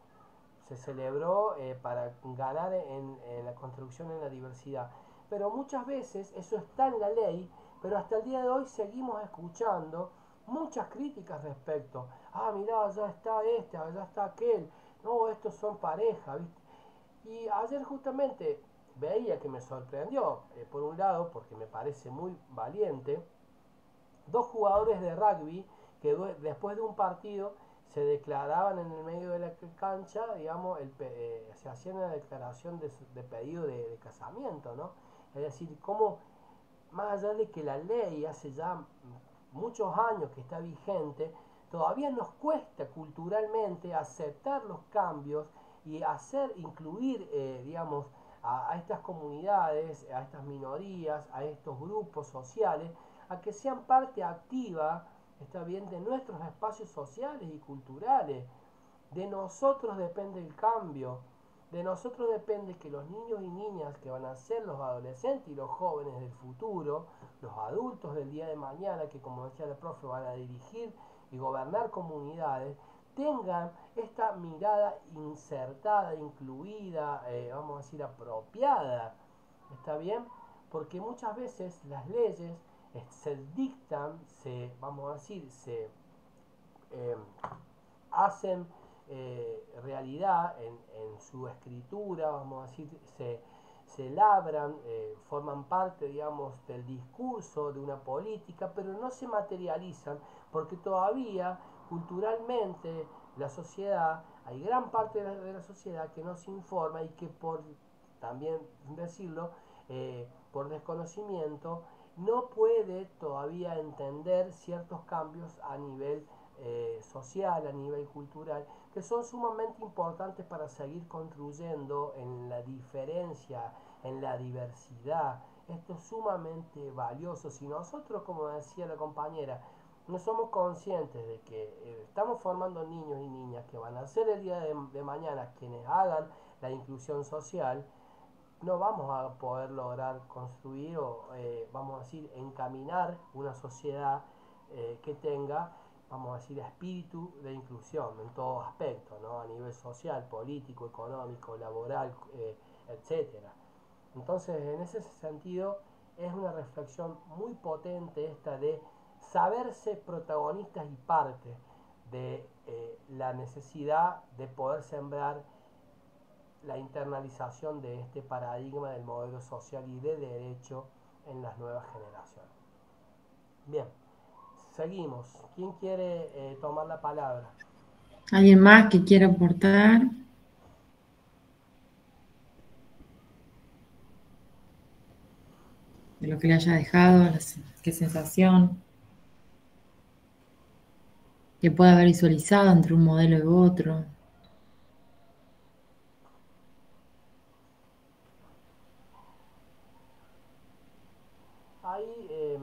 Se celebró para ganar en la construcción en la diversidad. Pero muchas veces eso está en la ley, pero hasta el día de hoy seguimos escuchando muchas críticas respecto. Ah, mirá, allá está este, allá está aquel. No, estos son pareja, ¿viste? Y ayer justamente veía que me sorprendió, por un lado, porque me parece muy valiente, dos jugadores de rugby que después de un partido se declaraban en el medio de la cancha, digamos, se hacían una declaración de pedido de casamiento, ¿no? Es decir, cómo más allá de que la ley hace ya muchos años que está vigente, todavía nos cuesta culturalmente aceptar los cambios y hacer incluir, digamos, a estas comunidades, a estas minorías, a estos grupos sociales, a que sean parte activa, está bien, de nuestros espacios sociales y culturales. De nosotros depende el cambio. De nosotros depende que los niños y niñas que van a ser los adolescentes y los jóvenes del futuro, los adultos del día de mañana, que como decía la profe, van a dirigir y gobernar comunidades, tengan esta mirada insertada, incluida, vamos a decir, apropiada. ¿Está bien? Porque muchas veces las leyes se dictan, vamos a decir, se eh, hacen realidad en su escritura, vamos a decir, se labran, forman parte, digamos, del discurso de una política, pero no se materializan porque todavía culturalmente la sociedad, hay gran parte de la sociedad que no se informa y que por, también decirlo, por desconocimiento, no puede todavía entender ciertos cambios a nivel social, a nivel cultural, que son sumamente importantes para seguir construyendo en la diferencia, en la diversidad. Esto es sumamente valioso. Si nosotros, como decía la compañera, no somos conscientes de que estamos formando niños y niñas que van a ser el día de mañana quienes hagan la inclusión social, no vamos a poder lograr construir o, vamos a decir, encaminar una sociedad que tenga, vamos a decir, espíritu de inclusión en todo aspecto, ¿no? A nivel social, político, económico, laboral, etcétera. Entonces, en ese sentido, es una reflexión muy potente esta de saberse protagonistas y parte de la necesidad de poder sembrar la internalización de este paradigma del modelo social y de derecho en las nuevas generaciones. Bien, seguimos. ¿Quién quiere tomar la palabra? ¿Alguien más que quiera aportar? De lo que le haya dejado, qué sensación, que pueda haber visualizado entre un modelo y otro. Ahí,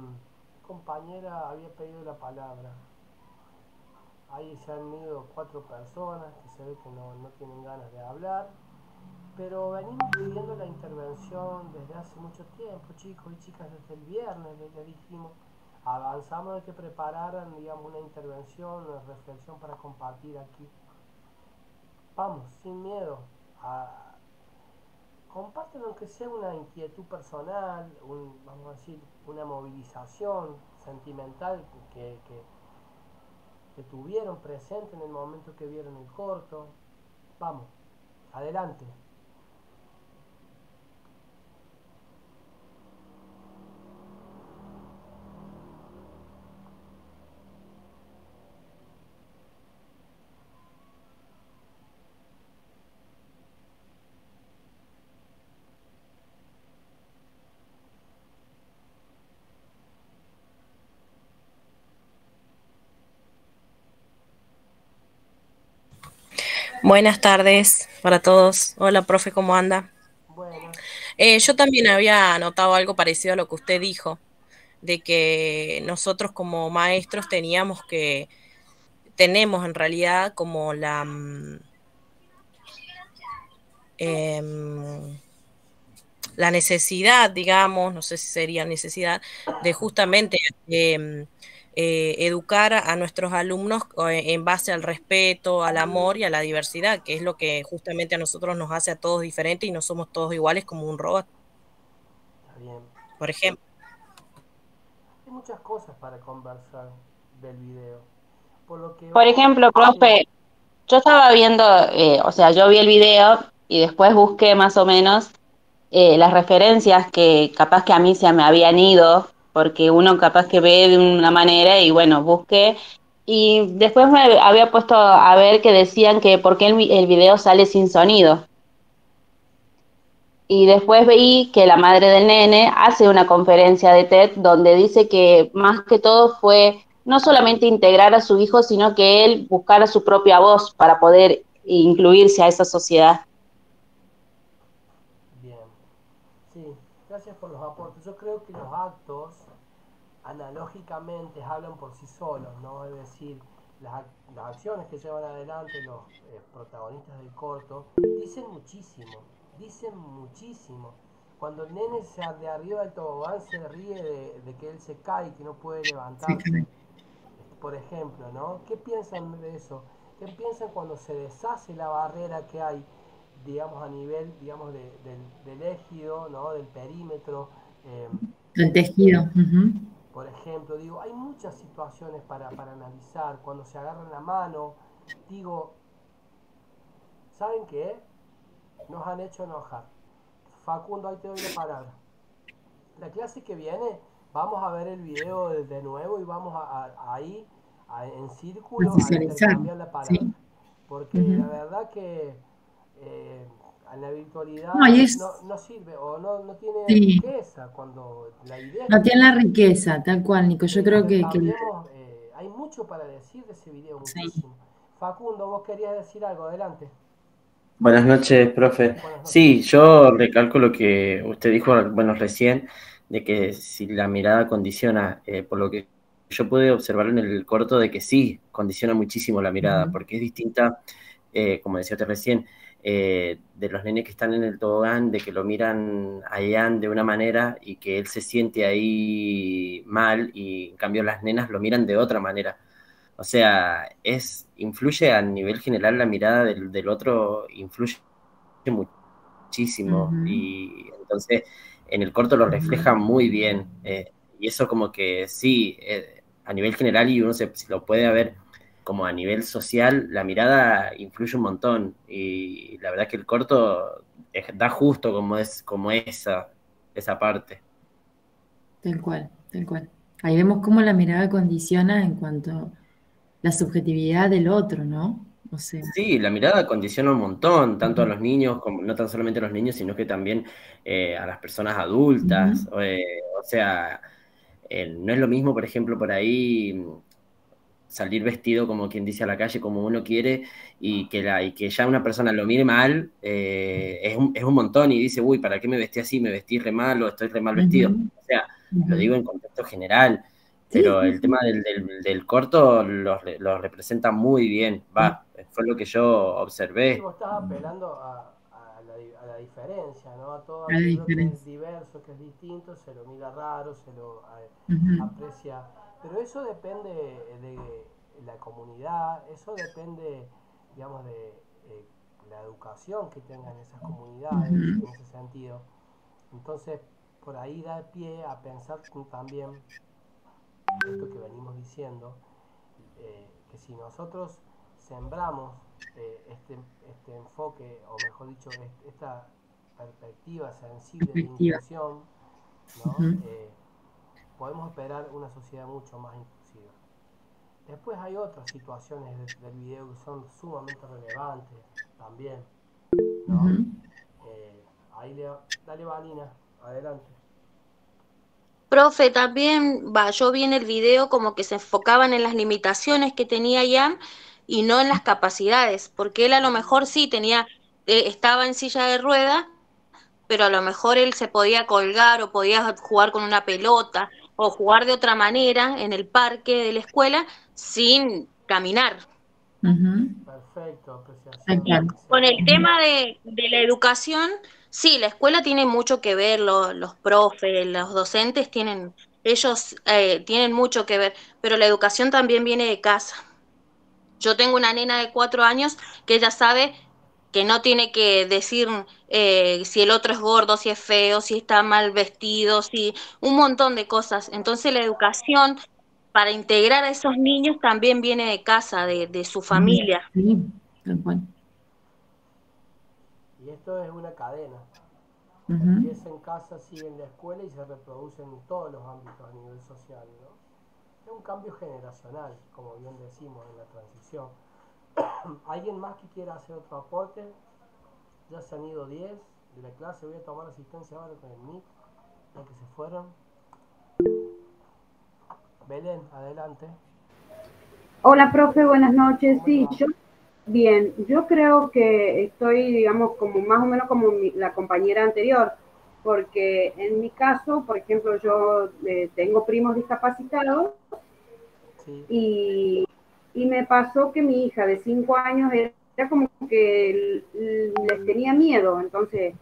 compañera había pedido la palabra. Ahí se han ido 4 personas que se ve que no tienen ganas de hablar. Pero venimos pidiendo la intervención desde hace mucho tiempo, chicos y chicas, desde el viernes les dijimos, avanzamos de que prepararan, digamos, una intervención, una reflexión para compartir aquí. Vamos, sin miedo, comparten aunque sea una inquietud personal, vamos a decir, una movilización sentimental que tuvieron presente en el momento que vieron el corto. Vamos, Adelante. Buenas tardes para todos. Hola, profe, ¿cómo anda? Buenas. Yo también había notado algo parecido a lo que usted dijo, de que nosotros como maestros tenemos en realidad como em, la necesidad, digamos, no sé si sería necesidad, de justamente educar a nuestros alumnos en base al respeto, al amor y a la diversidad, que es lo que justamente a nosotros nos hace a todos diferentes y no somos todos iguales como un robot, Está bien. por ejemplo. Hay muchas cosas para conversar del video. Por lo que Por vos... ejemplo, Sí, profe, yo estaba viendo, o sea, yo vi el video y después busqué más o menos las referencias que capaz que a mí se me habían ido, porque uno capaz que ve de una manera y bueno, busqué. Y después me había puesto a ver que decían que por qué el video sale sin sonido. Y después veí que la madre del nene hace una conferencia de TED donde dice que más que todo fue no solamente integrar a su hijo, sino que él buscara su propia voz para poder incluirse a esa sociedad. bien. Sí, gracias por los aportes. Yo creo que los actos analógicamente hablan por sí solos, ¿no? Es decir, las acciones que llevan adelante los protagonistas del corto dicen muchísimo. Cuando el nene de arriba del tobogán se ríe de que él se cae y que no puede levantarse, Exactamente. por ejemplo, ¿no? ¿Qué piensan de eso? ¿Qué piensan cuando se deshace la barrera que hay, digamos, a nivel, digamos, del ejido, ¿no? Del perímetro? Eh, El tejido. Ujú. por ejemplo, digo, hay muchas situaciones para analizar. Cuando se agarran la mano, digo, ¿saben qué? Nos han hecho enojar. Facundo, ahí te doy la palabra. La clase que viene, vamos a ver el video de nuevo y vamos ahí en A círculo a socializar. intercambiar la palabra. Sí. Porque Ujú. la verdad que en la No, virtualidad y no sirve o no tiene sí, riqueza cuando la idea es no que tiene la riqueza, tal cual, Nico. Yo creo que intercambiemos. Hay mucho para decir de ese video, sí. muchísimo. Facundo, vos querías decir algo, adelante. Buenas noches, profe. Buenas noches. Sí, yo recalco lo que usted dijo, bueno, recién, de que si la mirada condiciona, por lo que yo pude observar en el corto, de que sí, condiciona muchísimo la mirada, Ujú. porque es distinta, como decía usted recién, de los nenes que están en el tobogán, de que lo miran a Ian de una manera y que él se siente ahí mal, y en cambio las nenas lo miran de otra manera. O sea, influye a nivel general la mirada del otro, influye muchísimo. Ujú. Y entonces en el corto lo refleja Ujú. muy bien. Y eso como que sí, a nivel general y uno se lo puede ver como a nivel social, la mirada influye un montón. Y la verdad que el corto da justo como esa parte. Tal cual, tal cual. Ahí vemos cómo la mirada condiciona en cuanto a la subjetividad del otro, ¿no? O sea, Sí, la mirada condiciona un montón, tanto a ujú. los niños, como no tan solamente a los niños, sino que también a las personas Ujú. adultas. O sea, no es lo mismo, por ejemplo, por ahí salir vestido como quien dice a la calle como uno quiere y que ya una persona lo mire mal, es un montón y dice, uy, ¿para qué me vestí así? ¿Me vestí re mal o estoy re mal vestido? Ujú. O sea, lo Ujú. digo en contexto general, Sí, pero sí, el tema sí. del corto lo representa muy bien, Sí, fue lo que yo Sí, observé. vos estás apelando a la diferencia, ¿no? A todo a la aquello que es diferencia. diverso, que es distinto, se lo mira raro, se lo Ujú. aprecia. Pero eso depende de la comunidad, eso depende, digamos, de la educación que tengan esas comunidades Ujú. en ese sentido. Entonces, por ahí da pie a pensar también esto que venimos diciendo, que si nosotros sembramos este enfoque, o mejor dicho, esta perspectiva sensible de inclusión, ¿no? Podemos esperar una sociedad mucho más inclusiva. Después hay otras situaciones del video que son sumamente relevantes también, ¿no? Dale, Valina, adelante. Profe, también, yo vi en el video como que se enfocaban en las limitaciones que tenía Ian y no en las capacidades, porque él a lo mejor sí tenía, estaba en silla de ruedas, pero a lo mejor él se podía colgar o podía jugar con una pelota o jugar de otra manera en el parque de la escuela sin caminar. Perfecto, apreciación. Con el tema de la educación, sí, la escuela tiene mucho que ver, los profes, los docentes ellos tienen mucho que ver, pero la educación también viene de casa. Yo tengo una nena de 4 años que ella sabe que no tiene que decir si el otro es gordo, si es feo, si está mal vestido, si un montón de cosas. Entonces la educación para integrar a esos niños también viene de casa, de su familia. Sí, tal cual. Y esto es una cadena. Empieza en casa, sigue en la escuela y se reproduce en todos los ámbitos a nivel social, ¿no? Es un cambio generacional, como bien decimos en la transición. ¿Alguien más que quiera hacer otro aporte? Ya se han ido 10 de la clase. Voy a tomar asistencia ahora con el MIC, ya que se fueron. Belén, adelante. Hola, profe, buenas noches. Sí, bien, yo creo que estoy, digamos, como más o menos como la compañera anterior, porque en mi caso, por ejemplo, yo tengo primos discapacitados. Sí. Y me pasó que mi hija de 5 años era como que les tenía miedo, entonces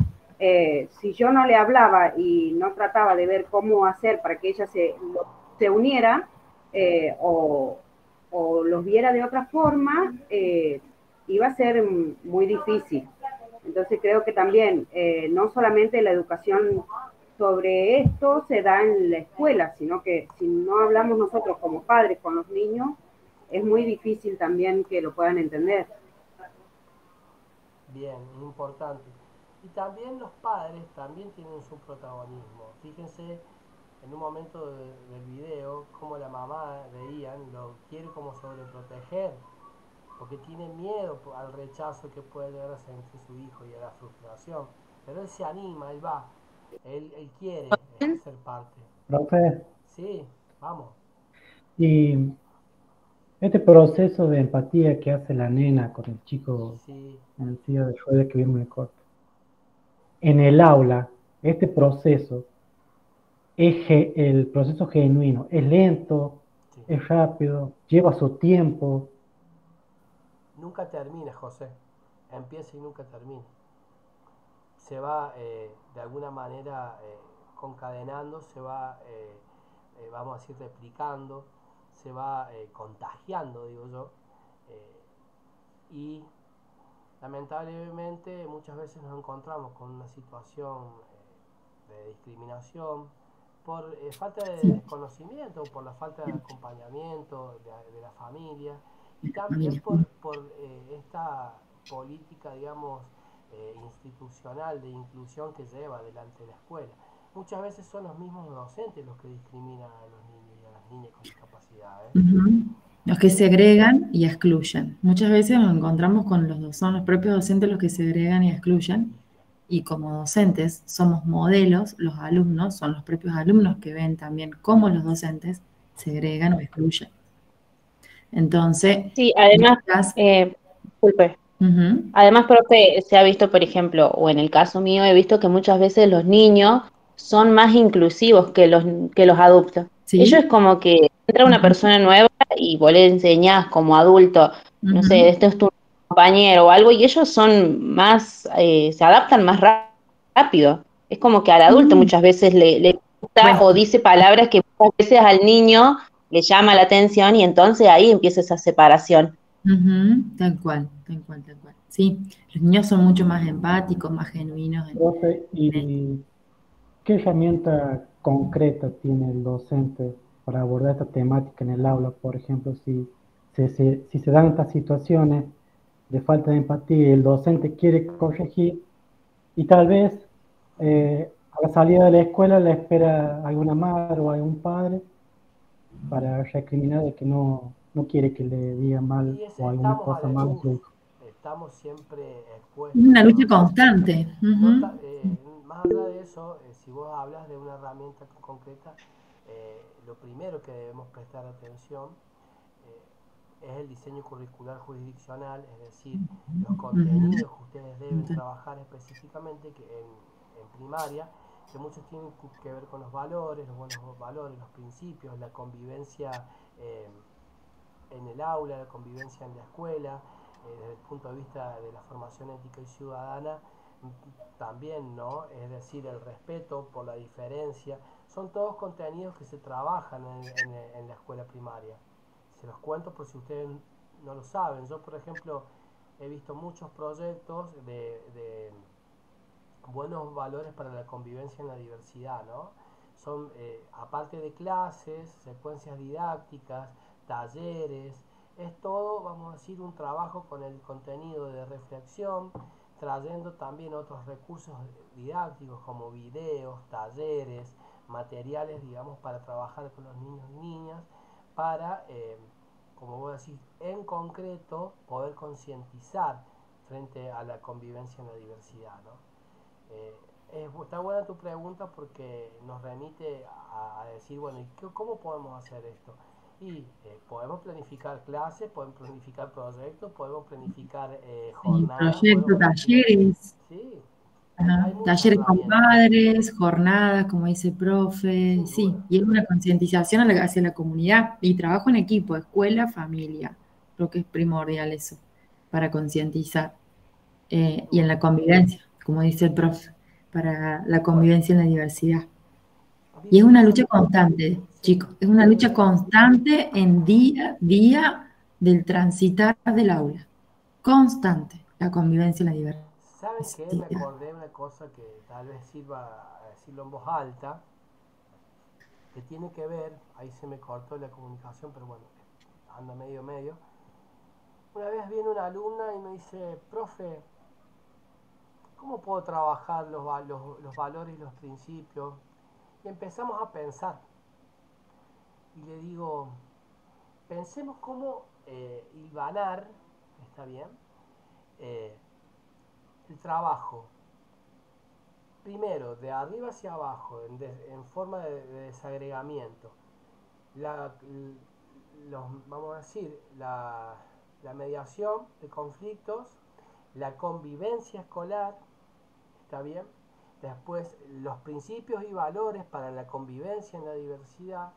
si yo no le hablaba y no trataba de ver cómo hacer para que ella se uniera o los viera de otra forma, iba a ser muy difícil. Entonces creo que también no solamente la educación sobre esto se da en la escuela, sino que si no hablamos nosotros como padres con los niños, es muy difícil también que lo puedan entender. Bien, importante. Y también los padres también tienen su protagonismo. Fíjense en un momento del video cómo la mamá de Ian lo quiere como sobreproteger, porque tiene miedo al rechazo que puede llegar a sentir su hijo y a la frustración. Pero él se anima, él va, él quiere ser parte. Profe. Sí, vamos. Y este proceso de empatía que hace la nena con el chico en el silla de ruedas que vimos en el corto. En el aula, este proceso es el proceso genuino, es lento, es rápido, lleva su tiempo. Nunca termina, José. Empieza y nunca termina. Se va de alguna manera concadenando, se va, vamos a decir, replicando, se va contagiando, digo yo, y lamentablemente muchas veces nos encontramos con una situación de discriminación por falta de desconocimiento, por la falta de acompañamiento de la familia, y también por esta política, digamos, institucional de inclusión que lleva adelante la escuela. Muchas veces son los mismos docentes los que discriminan a los niños y a las niñas con discapacidad. Los que segregan y excluyen. Muchas veces nos encontramos con son los propios docentes los que segregan y excluyen, y como docentes somos modelos, los alumnos son los propios alumnos que ven también cómo los docentes segregan o excluyen. Entonces, sí, además, disculpe. Además, profe, se ha visto, por ejemplo, o en el caso mío, he visto que muchas veces los niños son más inclusivos que los adultos. ¿Sí? Ellos es como que entra una persona nueva y vos le enseñás como adulto, no sé, este es tu compañero o algo, y ellos son más, se adaptan más rápido. Es como que al adulto muchas veces le gusta o dice palabras que muchas veces al niño le llama la atención, y entonces ahí empieza esa separación. Tal cual. Sí, los niños son mucho más empáticos, más genuinos. Profe, ¿y qué herramienta concreta tiene el docente para abordar esta temática en el aula? Por ejemplo, si si se dan estas situaciones de falta de empatía y el docente quiere corregir y tal vez a la salida de la escuela le espera alguna madre o algún padre para recriminar de que no quiere que le diga mal o alguna estamos cosa mal a su hijo. estamos siempre expuestos, Es una lucha ¿no? constante. Más allá de eso, si vos hablas de una herramienta concreta, lo primero que debemos prestar atención es el diseño curricular jurisdiccional, es decir, los contenidos que ustedes deben trabajar específicamente en primaria, que muchos tienen que ver con los valores, los buenos valores, los principios, la convivencia en el aula, la convivencia en la escuela, desde el punto de vista de la formación ética y ciudadana, también, ¿no? Es decir, el respeto por la diferencia, son todos contenidos que se trabajan en la escuela primaria. Se los cuento por si ustedes no lo saben. Yo, por ejemplo, he visto muchos proyectos de buenos valores para la convivencia en la diversidad, ¿no? Son, aparte de clases, secuencias didácticas, talleres, es todo, vamos a decir, un trabajo con el contenido de reflexión, trayendo también otros recursos didácticos como videos, talleres, materiales, digamos, para trabajar con los niños y niñas, para, como vos decís, en concreto, poder concientizar frente a la convivencia en la diversidad, ¿no? Está buena tu pregunta porque nos remite a decir, bueno, ¿y cómo podemos hacer esto? Y podemos planificar clases, podemos planificar proyectos, podemos planificar jornadas, Proyectos, talleres. Sí, hay talleres con padres, jornadas, como dice el profe, sí, y es una concientización hacia la comunidad y trabajo en equipo, escuela, familia, creo que es primordial eso, para concientizar. Y en la convivencia, como dice el profe, para la convivencia en la diversidad. Y es una lucha constante, chicos, es una lucha constante en día a día del transitar del aula. Constante, la convivencia en la diversidad. ¿Sabes qué? Me acordé de una cosa que tal vez sirva a decirlo en voz alta, que tiene que ver, ahí se me cortó la comunicación, pero bueno, anda medio. Una vez viene una alumna y me dice, profe, ¿cómo puedo trabajar los valores y los principios? Y empezamos a pensar. Y le digo, pensemos cómo hilvanar, ¿está bien? El trabajo. Primero, de arriba hacia abajo, en forma de desagregamiento. Vamos a decir, la mediación de conflictos, la convivencia escolar, ¿está bien? Después, los principios y valores para la convivencia en la diversidad.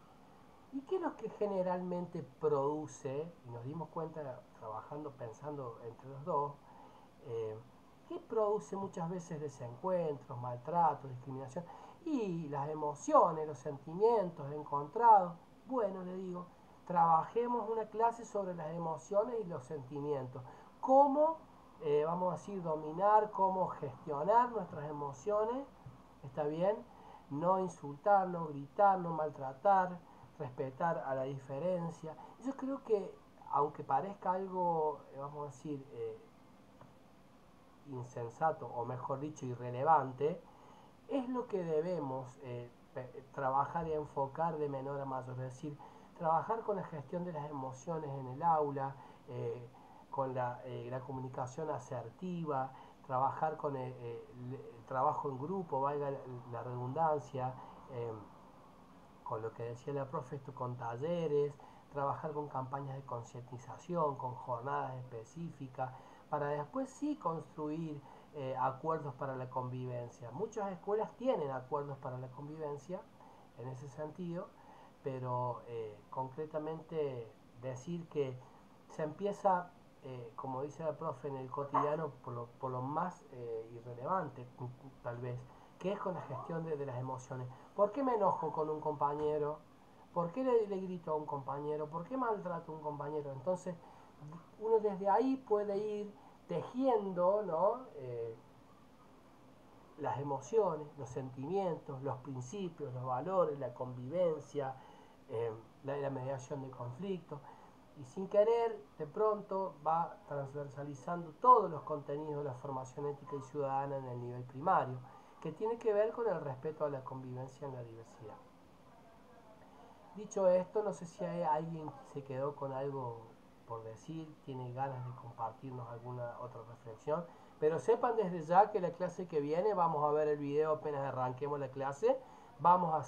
¿Y qué es lo que generalmente produce, y nos dimos cuenta trabajando, pensando entre los dos, qué produce muchas veces desencuentros, maltratos, discriminación? Y las emociones, los sentimientos encontrados. Bueno, le digo, trabajemos una clase sobre las emociones y los sentimientos. ¿Cómo, vamos a decir, dominar, cómo gestionar nuestras emociones? ¿Está bien? No insultar, no gritar, no maltratar, respetar a la diferencia. Yo creo que, aunque parezca algo, vamos a decir, insensato, o mejor dicho, irrelevante, es lo que debemos trabajar y enfocar de menor a mayor. Es decir, trabajar con la gestión de las emociones en el aula, con la comunicación asertiva, trabajar con el trabajo en grupo, valga la redundancia, con lo que decía la profe, esto con talleres, trabajar con campañas de concientización, con jornadas específicas, para después sí construir acuerdos para la convivencia. Muchas escuelas tienen acuerdos para la convivencia en ese sentido, pero concretamente decir que se empieza, como dice la profe, en el cotidiano por lo más irrelevante, tal vez, que es con la gestión de las emociones. ¿Por qué me enojo con un compañero? ¿Por qué le grito a un compañero? ¿Por qué maltrato a un compañero? Entonces, uno desde ahí puede ir tejiendo, ¿no? Las emociones, los sentimientos, los principios, los valores, la convivencia, la mediación de conflictos. y sin querer, de pronto va transversalizando todos los contenidos de la formación ética y ciudadana en el nivel primario, que tiene que ver con el respeto a la convivencia en la diversidad. Dicho esto, no sé si hay alguien que se quedó con algo por decir, tiene ganas de compartirnos alguna otra reflexión, pero sepan desde ya que la clase que viene, vamos a ver el video apenas arranquemos la clase, vamos a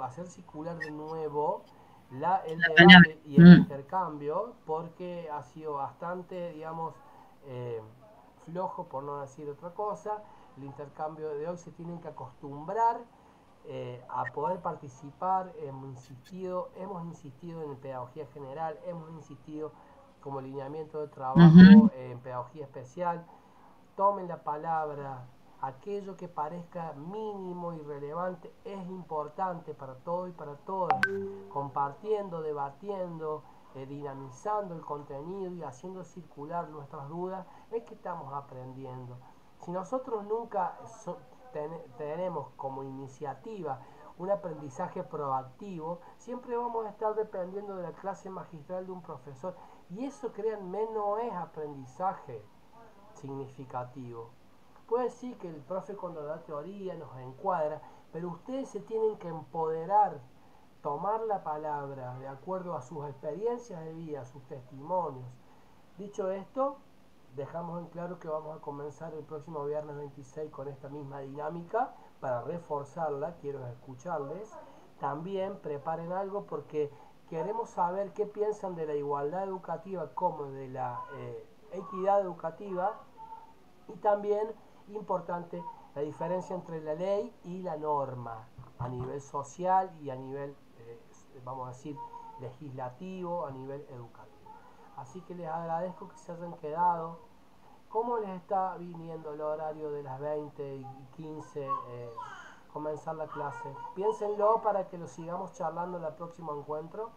hacer circular de nuevo el debate y el intercambio, porque ha sido bastante, digamos, flojo, por no decir otra cosa. El intercambio de hoy se tienen que acostumbrar a poder participar. Hemos insistido en pedagogía general, hemos insistido como lineamiento de trabajo en pedagogía especial. Tomen la palabra, aquello que parezca mínimo y relevante es importante para todo y para todas, compartiendo, debatiendo, dinamizando el contenido y haciendo circular nuestras dudas, es que estamos aprendiendo. Si nosotros nunca tenemos como iniciativa un aprendizaje proactivo, siempre vamos a estar dependiendo de la clase magistral de un profesor, y eso, créanme, no es aprendizaje significativo. Puede decir que el profe cuando da teoría nos encuadra, pero ustedes se tienen que empoderar, tomar la palabra de acuerdo a sus experiencias de vida, sus testimonios. Dicho esto, dejamos en claro que vamos a comenzar el próximo viernes 26 con esta misma dinámica. Para reforzarla, quiero escucharles. También preparen algo porque queremos saber qué piensan de la igualdad educativa como de la equidad educativa, y también, importante, la diferencia entre la ley y la norma a nivel social y a nivel, vamos a decir, legislativo, a nivel educativo. Así que les agradezco que se hayan quedado. ¿Cómo les está viniendo el horario de las 20 y 15 comenzar la clase? Piénsenlo para que lo sigamos charlando en el próximo encuentro.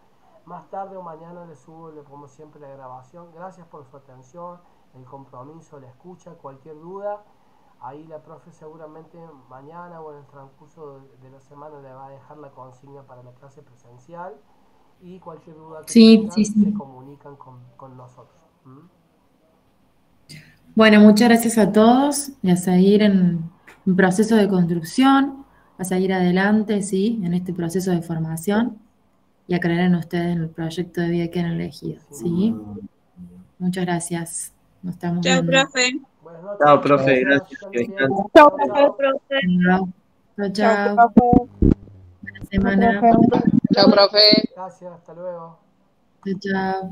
Más tarde o mañana les subo, como siempre, la grabación. Gracias por su atención, el compromiso, la escucha. Cualquier duda, ahí la profe seguramente mañana o en el transcurso de la semana le va a dejar la consigna para la clase presencial. Y cualquier duda que tengan, se comunican con nosotros. Bueno, muchas gracias a todos y a seguir en un proceso de construcción, a seguir adelante, ¿sí? En este proceso de formación y a creer en ustedes en el proyecto de vida que han elegido, ¿sí? Muchas gracias. Nos estamos viendo. Profe. Chao, profe. Gracias. Chao, profe. Chao. Buena semana. Chao, profe. Gracias, hasta luego. Chao.